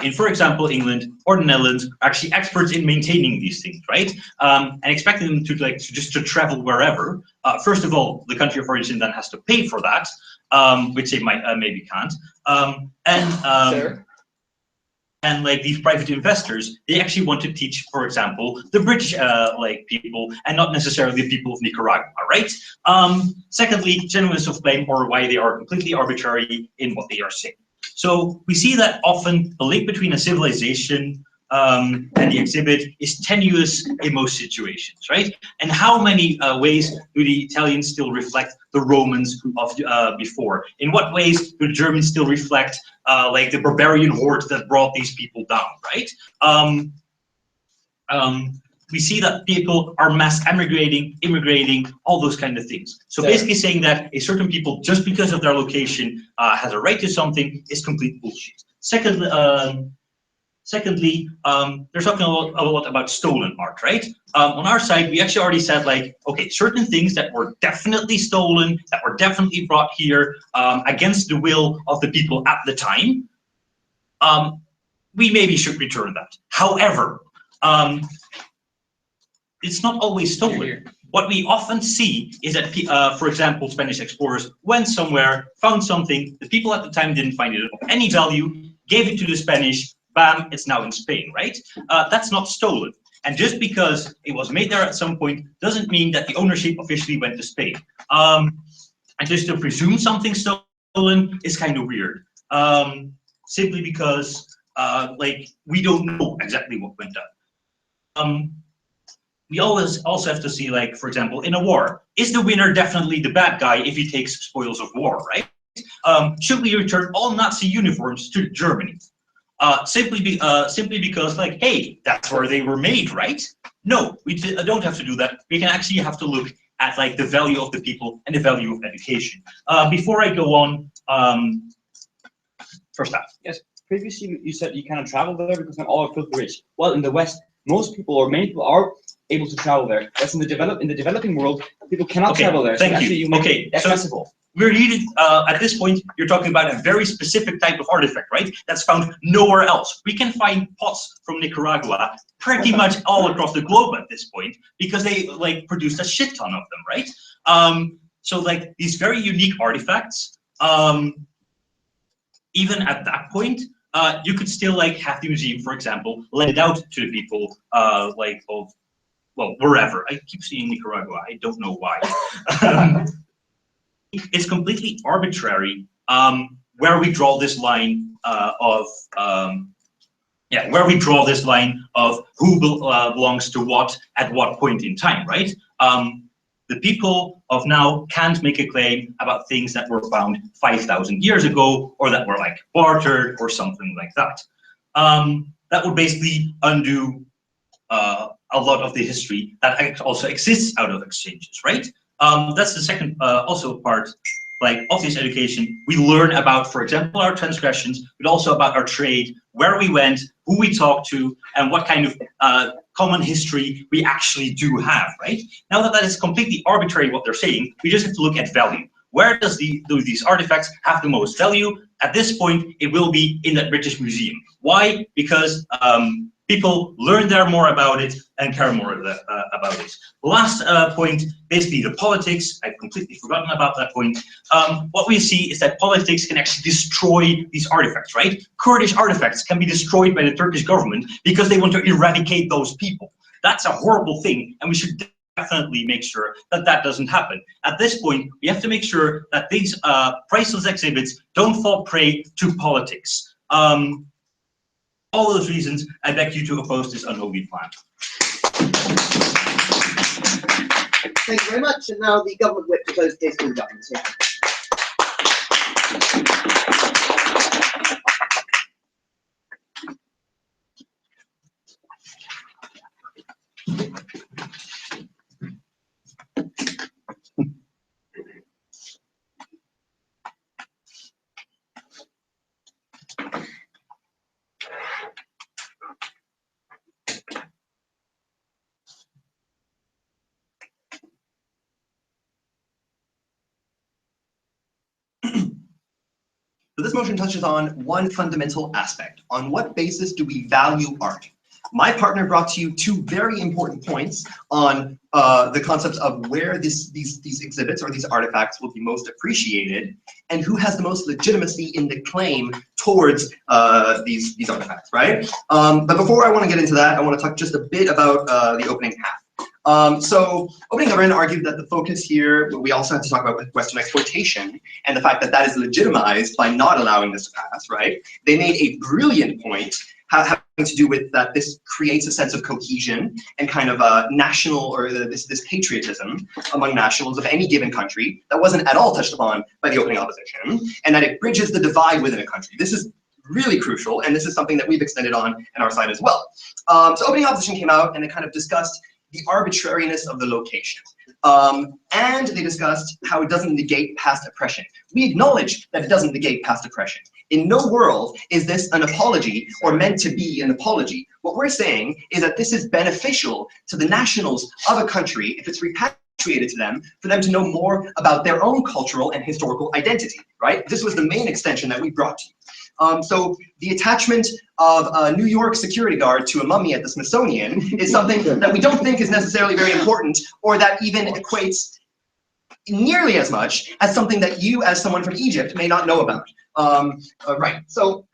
in, for example, England or the Netherlands, are actually experts in maintaining these things, right? And expecting them to just to travel wherever. First of all, the country of origin then has to pay for that. which they might maybe can't. Sure. And like these private investors, they actually want to teach, for example, the British like people, and not necessarily the people of Nicaragua, right? Secondly, genuineness of claim, or why they are completely arbitrary in what they are saying. So we see that often the link between a civilization and the exhibit is tenuous in most situations, right? And how many ways do the Italians still reflect the Romans of before? In what ways do the Germans still reflect like the barbarian hordes that brought these people down, right? We see that people are mass immigrating, all those kind of things. So basically saying that a certain people, just because of their location, has a right to something is complete bullshit. Secondly, they're talking a lot about stolen art, right? On our side, we actually already said, like, okay, certain things that were definitely stolen, that were definitely brought here against the will of the people at the time, we maybe should return that. However, it's not always stolen. What we often see is that, for example, Spanish explorers went somewhere, found something, the people at the time didn't find it of any value, gave it to the Spanish, bam, it's now in Spain, right? That's not stolen. And just because it was made there at some point doesn't mean that the ownership officially went to Spain. And just to presume something stolen is kind of weird. Simply because like we don't know exactly what went down. We always also have to see, like, for example, in a war, is the winner definitely the bad guy if he takes spoils of war, right? Should we return all Nazi uniforms to Germany? Simply because, like, hey, that's where they were made, right? No, we don't have to do that. We can actually have to look at, like, the value of the people and the value of education. Before I go on, first half. Yes, previously you said you cannot travel there because not all are filthy rich. Well, in the West, most people or many people are able to travel there. That's in the developing world, people cannot travel there. Thank so you. Make Okay, it accessible. We're needed at this point. You're talking about a very specific type of artifact, right? That's found nowhere else. We can find pots from Nicaragua pretty much all across the globe at this point because they like produced a shit ton of them, right? So like these very unique artifacts, even at that point, you could still like have the museum, for example, lend it out to the people like of, well, wherever. I keep saying Nicaragua. I don't know why. It's completely arbitrary where we draw this line of who belongs to what at what point in time, right? The people of now can't make a claim about things that were found 5,000 years ago or that were like bartered or something like that. That would basically undo a lot of the history that also exists out of exchanges, right? That's the second also part, like of this education. We learn about, for example, our transgressions, but also about our trade, where we went, who we talked to, and what kind of common history we actually do have, right? Now that is completely arbitrary what they're saying, we just have to look at value. Where do these artifacts have the most value? At this point, it will be in that British Museum. Why? Because people learn there more about it and care more about it. Last point, basically the politics. I've completely forgotten about that point. What we see is that politics can actually destroy these artifacts, right? Kurdish artifacts can be destroyed by the Turkish government because they want to eradicate those people. That's a horrible thing, and we should definitely make sure that that doesn't happen. At this point, we have to make sure that these priceless exhibits don't fall prey to politics. All those reasons, I beg you to oppose this unholy plan. Thank you very much. And now the government whip to close the case for the government. Yeah. So this motion touches on one fundamental aspect. On what basis do we value art? My partner brought to you two very important points on the concepts of where these exhibits or these artifacts will be most appreciated, and who has the most legitimacy in the claim towards these artifacts, right? But before I want to get into that, I want to talk just a bit about the opening half. So opening government argued that the focus here, we also have to talk about Western exploitation and the fact that that is legitimized by not allowing this to pass, right? They made a brilliant point having to do with that this creates a sense of cohesion and kind of a national, or this patriotism among nationals of any given country that wasn't at all touched upon by the opening opposition, and that it bridges the divide within a country. This is really crucial, and this is something that we've extended on our side as well. So opening opposition came out and it kind of discussed the arbitrariness of the location. And they discussed how it doesn't negate past oppression. We acknowledge that it doesn't negate past oppression. In no world is this an apology or meant to be an apology. What we're saying is that this is beneficial to the nationals of a country if it's repatriated to them, for them to know more about their own cultural and historical identity, right? This was the main extension that we brought to you. So the attachment of a New York security guard to a mummy at the Smithsonian is something that we don't think is necessarily very important, or that even equates nearly as much as something that you, as someone from Egypt, may not know about. Right, so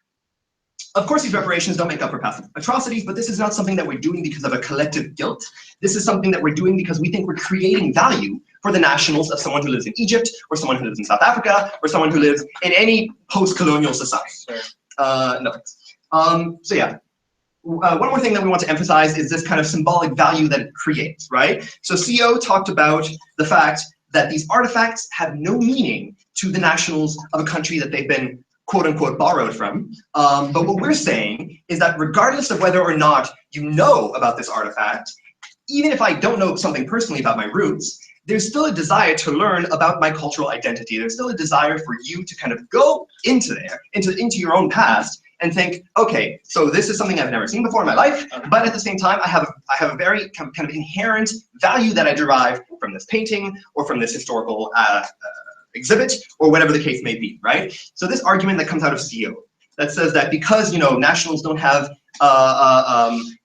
of course these reparations don't make up for past atrocities, but this is not something that we're doing because of a collective guilt. This is something that we're doing because we think we're creating value for the nationals of someone who lives in Egypt, or someone who lives in South Africa, or someone who lives in any post-colonial society. No thanks. So yeah, one more thing that we want to emphasize is this kind of symbolic value that it creates, right? So CO talked about the fact that these artifacts have no meaning to the nationals of a country that they've been quote unquote borrowed from. But what we're saying is that regardless of whether or not you know about this artifact, even if I don't know something personally about my roots, there's still a desire to learn about my cultural identity. There's still a desire for you to kind of go into there, into your own past, and think, okay, so this is something I've never seen before in my life, but at the same time, I have a very kind of inherent value that I derive from this painting or from this historical exhibit, or whatever the case may be, right? So this argument that comes out of CO that says that because, you know, nationals don't have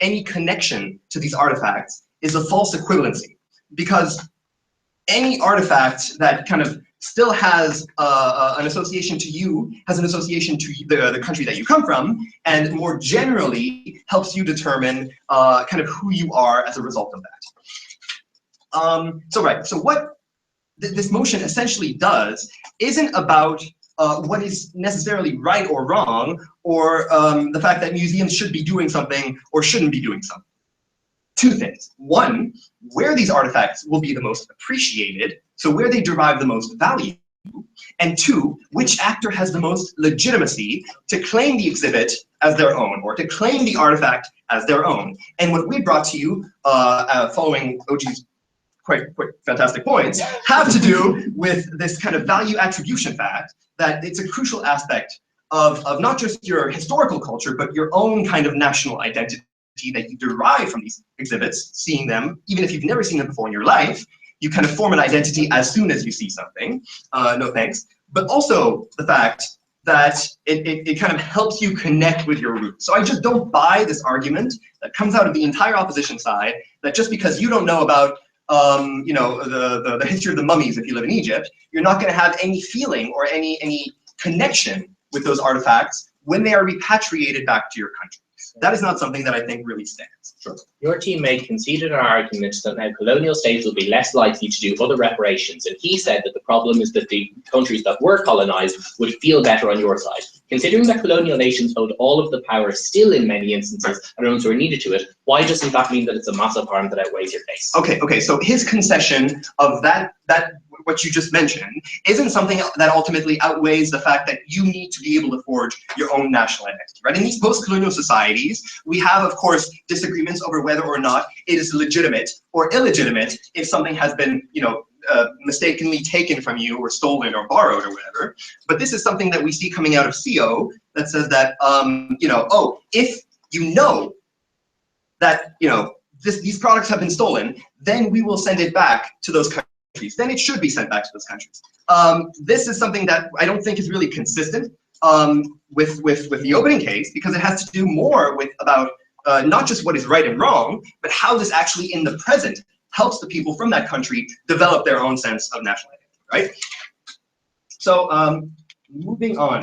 any connection to these artifacts is a false equivalency, because any artifact that kind of still has an association to you, has an association to the country that you come from, and more generally helps you determine kind of who you are as a result of that. So what this motion essentially does isn't about what is necessarily right or wrong, or the fact that museums should be doing something or shouldn't be doing something. Two things. One, where these artifacts will be the most appreciated, so where they derive the most value. And two, which actor has the most legitimacy to claim the exhibit as their own, or to claim the artifact as their own. And what we brought to you, following OG's quite fantastic points, have to do with this kind of value attribution fact, that it's a crucial aspect of not just your historical culture, but your own kind of national identity that you derive from these exhibits, seeing them, even if you've never seen them before in your life. You kind of form an identity as soon as you see something. No thanks. But also the fact that it kind of helps you connect with your roots. So I just don't buy this argument that comes out of the entire opposition side, that just because you don't know about you know, the history of the mummies if you live in Egypt, you're not going to have any feeling or any connection with those artifacts when they are repatriated back to your country. That is not something that I think really stands. Sure. Your teammate conceded our argument that now colonial states will be less likely to do other reparations, and he said that the problem is that the countries that were colonized would feel better on your side. Considering that colonial nations hold all of the power still in many instances and those who are needed to it, why doesn't that mean that it's a massive harm that outweighs your case? Okay, so his concession of that what you just mentioned isn't something that ultimately outweighs the fact that you need to be able to forge your own national identity, right? In these post-colonial societies, we have, of course, disagreements over whether or not it is legitimate or illegitimate if something has been, you know, mistakenly taken from you or stolen or borrowed or whatever. But this is something that we see coming out of CO that says that, you know, oh, if you know that, you know, these products have been stolen, then we will send it back to those countries. Then it should be sent back to those countries. This is something that I don't think is really consistent with the opening case, because it has to do more with about not just what is right and wrong, but how this actually in the present helps the people from that country develop their own sense of national identity, right? So moving on.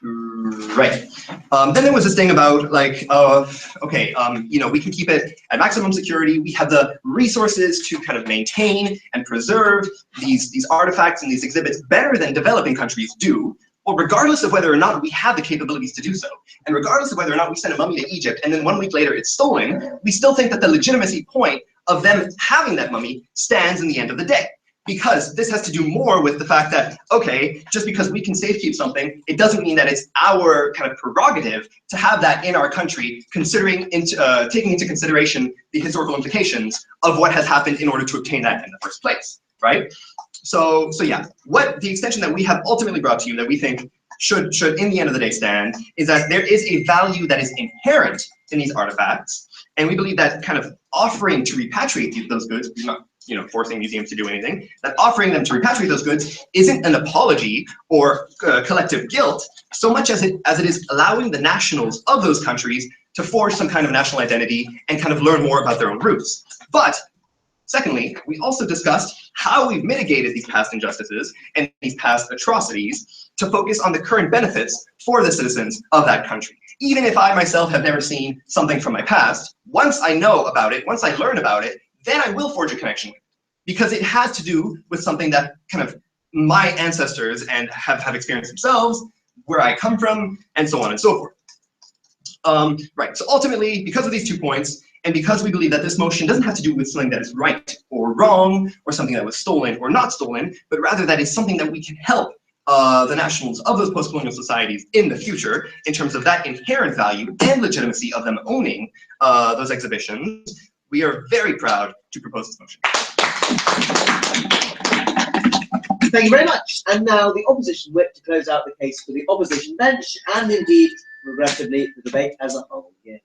Right. Then there was this thing about like, okay, we can keep it at maximum security. We have the resources to kind of maintain and preserve these artifacts and these exhibits better than developing countries do. Well, regardless of whether or not we have the capabilities to do so, and regardless of whether or not we send a mummy to Egypt and then 1 week later it's stolen, we still think that the legitimacy point of them having that mummy stands in the end of the day. Because this has to do more with the fact that, okay, just because we can safekeep something, it doesn't mean that it's our kind of prerogative to have that in our country, taking into consideration the historical implications of what has happened in order to obtain that in the first place, right? So yeah, what the extension that we have ultimately brought to you that we think should in the end of the day stand is that there is a value that is inherent in these artifacts, and we believe that kind of offering to repatriate those goods, not forcing museums to do anything, that offering them to repatriate those goods isn't an apology or collective guilt, so much as it is allowing the nationals of those countries to forge some kind of national identity and kind of learn more about their own roots. But secondly, we also discussed how we've mitigated these past injustices and these past atrocities to focus on the current benefits for the citizens of that country. Even if I myself have never seen something from my past, once I know about it, once I learn about it, then I will forge a connection with it, because it has to do with something that kind of my ancestors and have experienced themselves, where I come from, and so on and so forth. Right, so ultimately, because of these 2 points, and because we believe that this motion doesn't have to do with something that is right or wrong, or something that was stolen or not stolen, but rather that is something that we can help the nationals of those post-colonial societies in the future in terms of that inherent value and legitimacy of them owning those exhibitions, we are very proud to propose this motion. Thank you very much. And now the opposition whip to close out the case for the opposition bench, and indeed, regrettably, the debate as a whole. Yeah.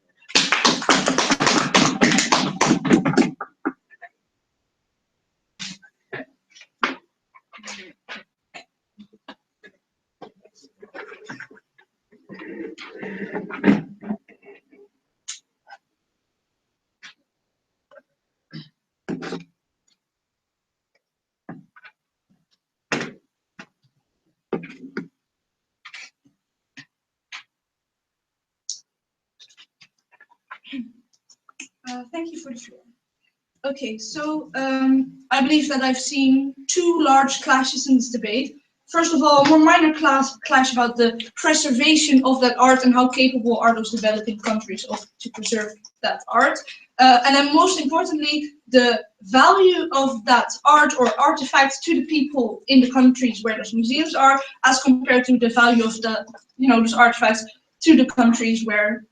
Thank you for the floor. Okay, so I believe that I've seen 2 large clashes in this debate. First of all, a more minor clash about the preservation of that art and how capable are those developing countries to preserve that art. And then most importantly, the value of that art or artifacts to the people in the countries where those museums are, as compared to the value of those artifacts to the countries where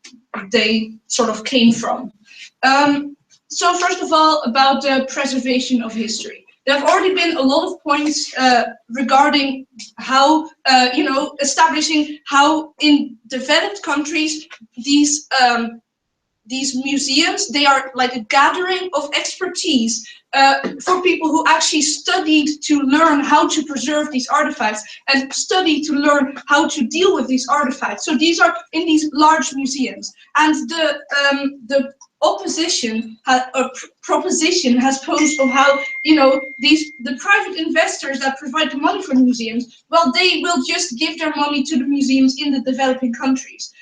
they sort of came from. So first of all, about the preservation of history. There have already been a lot of points regarding how, establishing how in developed countries these museums, they are like a gathering of expertise for people who actually studied to learn how to preserve these artifacts and study to learn how to deal with these artifacts. So these are in these large museums, and the opposition proposition has posed of how the private investors that provide the money for the museums, well, they will just give their money to the museums in the developing countries.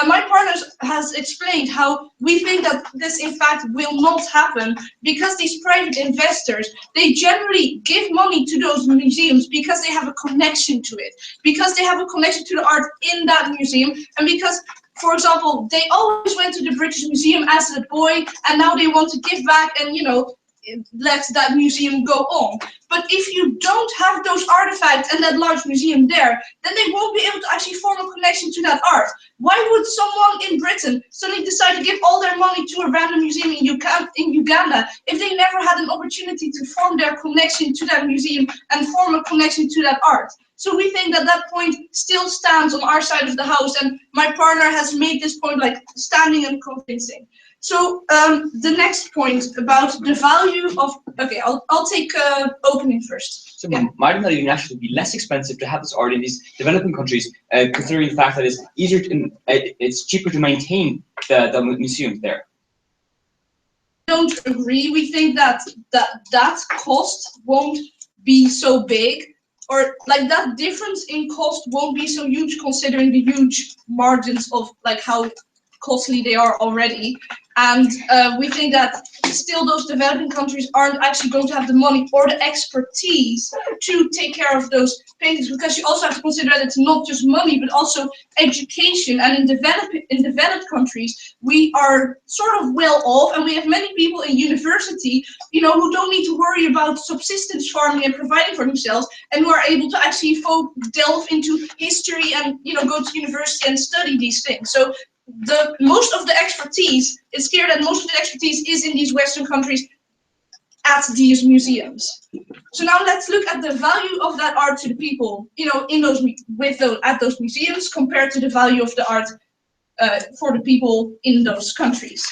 My partner has explained how we think that this in fact will not happen, because these private investors, they generally give money to those museums because they have a connection to it, because they have a connection to the art in that museum, and because, for example, they always went to the British Museum as a boy, and now they want to give back and let that museum go on. But if you don't have those artifacts and that large museum there, then they won't be able to actually form a connection to that art. Why would someone in Britain suddenly decide to give all their money to a random museum in Uganda if they never had an opportunity to form their connection to that museum and form a connection to that art? So we think that that point still stands on our side of the house, and my partner has made this point like standing and convincing. So the next point about the value of, okay, I'll take opening first. So might it not even actually be less expensive to have this art in these developing countries, considering the fact that it's cheaper to maintain the museums there. Don't agree. We think that cost won't be so big, or like that difference in cost won't be so huge considering the huge margins of like how costly they are already. And we think that still those developing countries aren't actually going to have the money or the expertise to take care of those paintings, because you also have to consider that it's not just money but also education. And in developed countries we are sort of well off, and we have many people in university, you know, who don't need to worry about subsistence farming and providing for themselves, and who are able to actually delve into history and, you know, go to university and study these things. So most of the expertise, it's clear that most of the expertise is in these Western countries at these museums. So now let's look at the value of that art to the people, you know, at those museums compared to the value of the art for the people in those countries.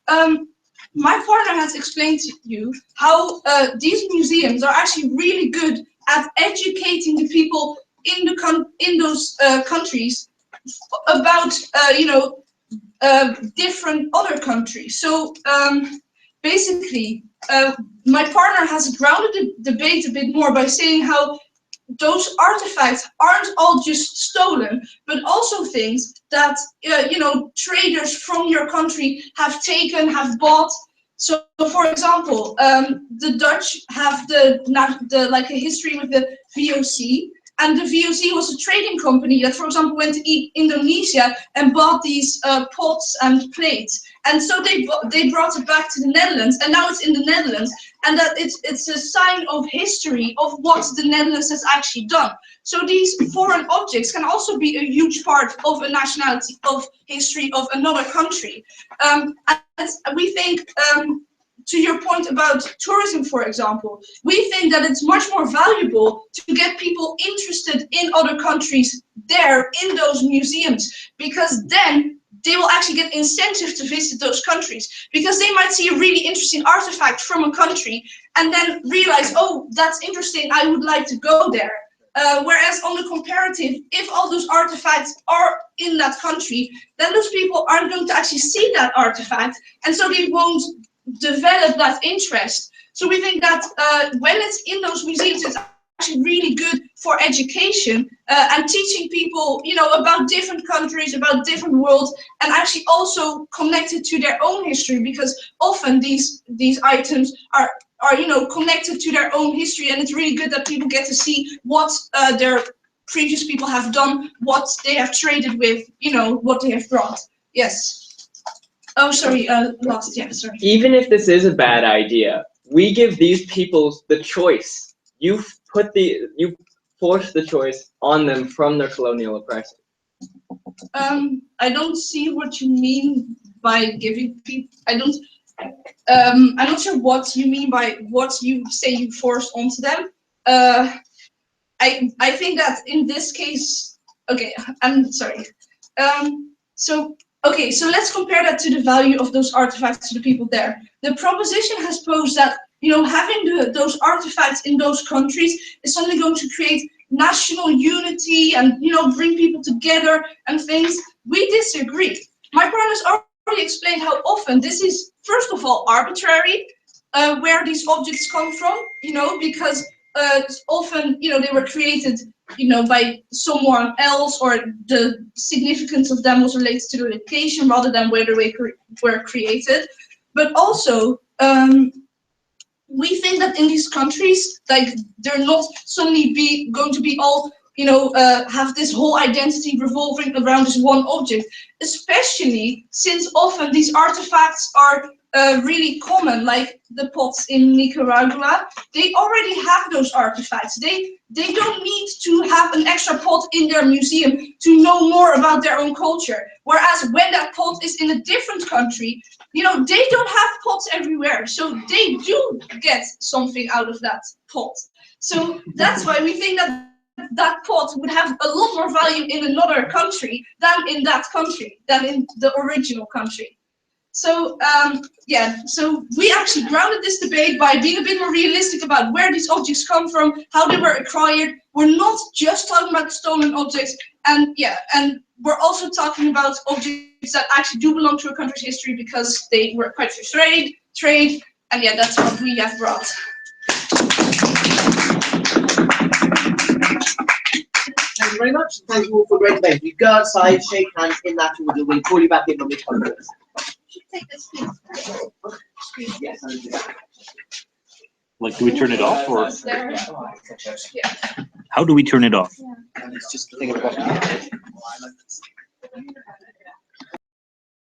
My partner has explained to you how these museums are actually really good at educating the people in those countries about different other countries. So basically, my partner has grounded the debate a bit more by saying how those artifacts aren't all just stolen, but also things that traders from your country have taken, have bought. So, for example, the Dutch have like a history with the VOC. And the VOC was a trading company that, for example, went to Indonesia and bought these pots and plates. And so they brought it back to the Netherlands, and now it's in the Netherlands. And that it's a sign of history of what the Netherlands has actually done. So these foreign objects can also be a huge part of a nationality, of history of another country. And we think, to your point about tourism, for example, we think that it's much more valuable to get people interested in other countries there in those museums, because then they will actually get incentive to visit those countries, because they might see a really interesting artifact from a country and then realize, oh, that's interesting, I would like to go there. Whereas on the comparative, if all those artifacts are in that country, then those people aren't going to actually see that artifact, and so they won't develop that interest. So we think that when it's in those museums, it's actually really good for education and teaching people, you know, about different countries, about different worlds, and actually also connected to their own history, because often these items are connected to their own history, and it's really good that people get to see what their previous people have done, what they have traded with, you know, what they have brought. Yes. Oh, sorry, lost, yeah, sorry. Even if this is a bad idea, we give these people the choice. You force the choice on them from their colonial oppressor. I don't see what you mean by giving people, I'm not sure what you mean by what you say you force onto them. I think that in this case, okay, I'm sorry. Okay, so let's compare that to the value of those artifacts to the people there. The proposition has posed that, you know, having those artifacts in those countries is something going to create national unity and, you know, bring people together and things. We disagree. My partner's already explained how often this is, first of all, arbitrary, where these objects come from, you know, because often, you know, they were created, you know, by someone else, or the significance of them was related to the location rather than where they were created. But also, we think that in these countries, like, they're not suddenly going to be all, you know, have this whole identity revolving around this one object, especially since often these artifacts are really common, like the pots in Nicaragua. They already have those artifacts. They don't need to have an extra pot in their museum to know more about their own culture. Whereas when that pot is in a different country, you know, they don't have pots everywhere, so they do get something out of that pot. So that's why we think that that pot would have a lot more value in another country than in that country, than in the original country. So yeah, so we actually grounded this debate by being a bit more realistic about where these objects come from, how they were acquired. We're not just talking about stolen objects, and yeah, and we're also talking about objects that actually do belong to a country's history because they were quite for trade, and yeah, that's what we have brought. Thank you very much. Thank you all for a great debate. You go outside, shake hands in that order. We'll call you back in when we come back. Take this, please. Yes, I'll do that. Like, do we turn it off, or There. how do we turn it off? It's just the thing about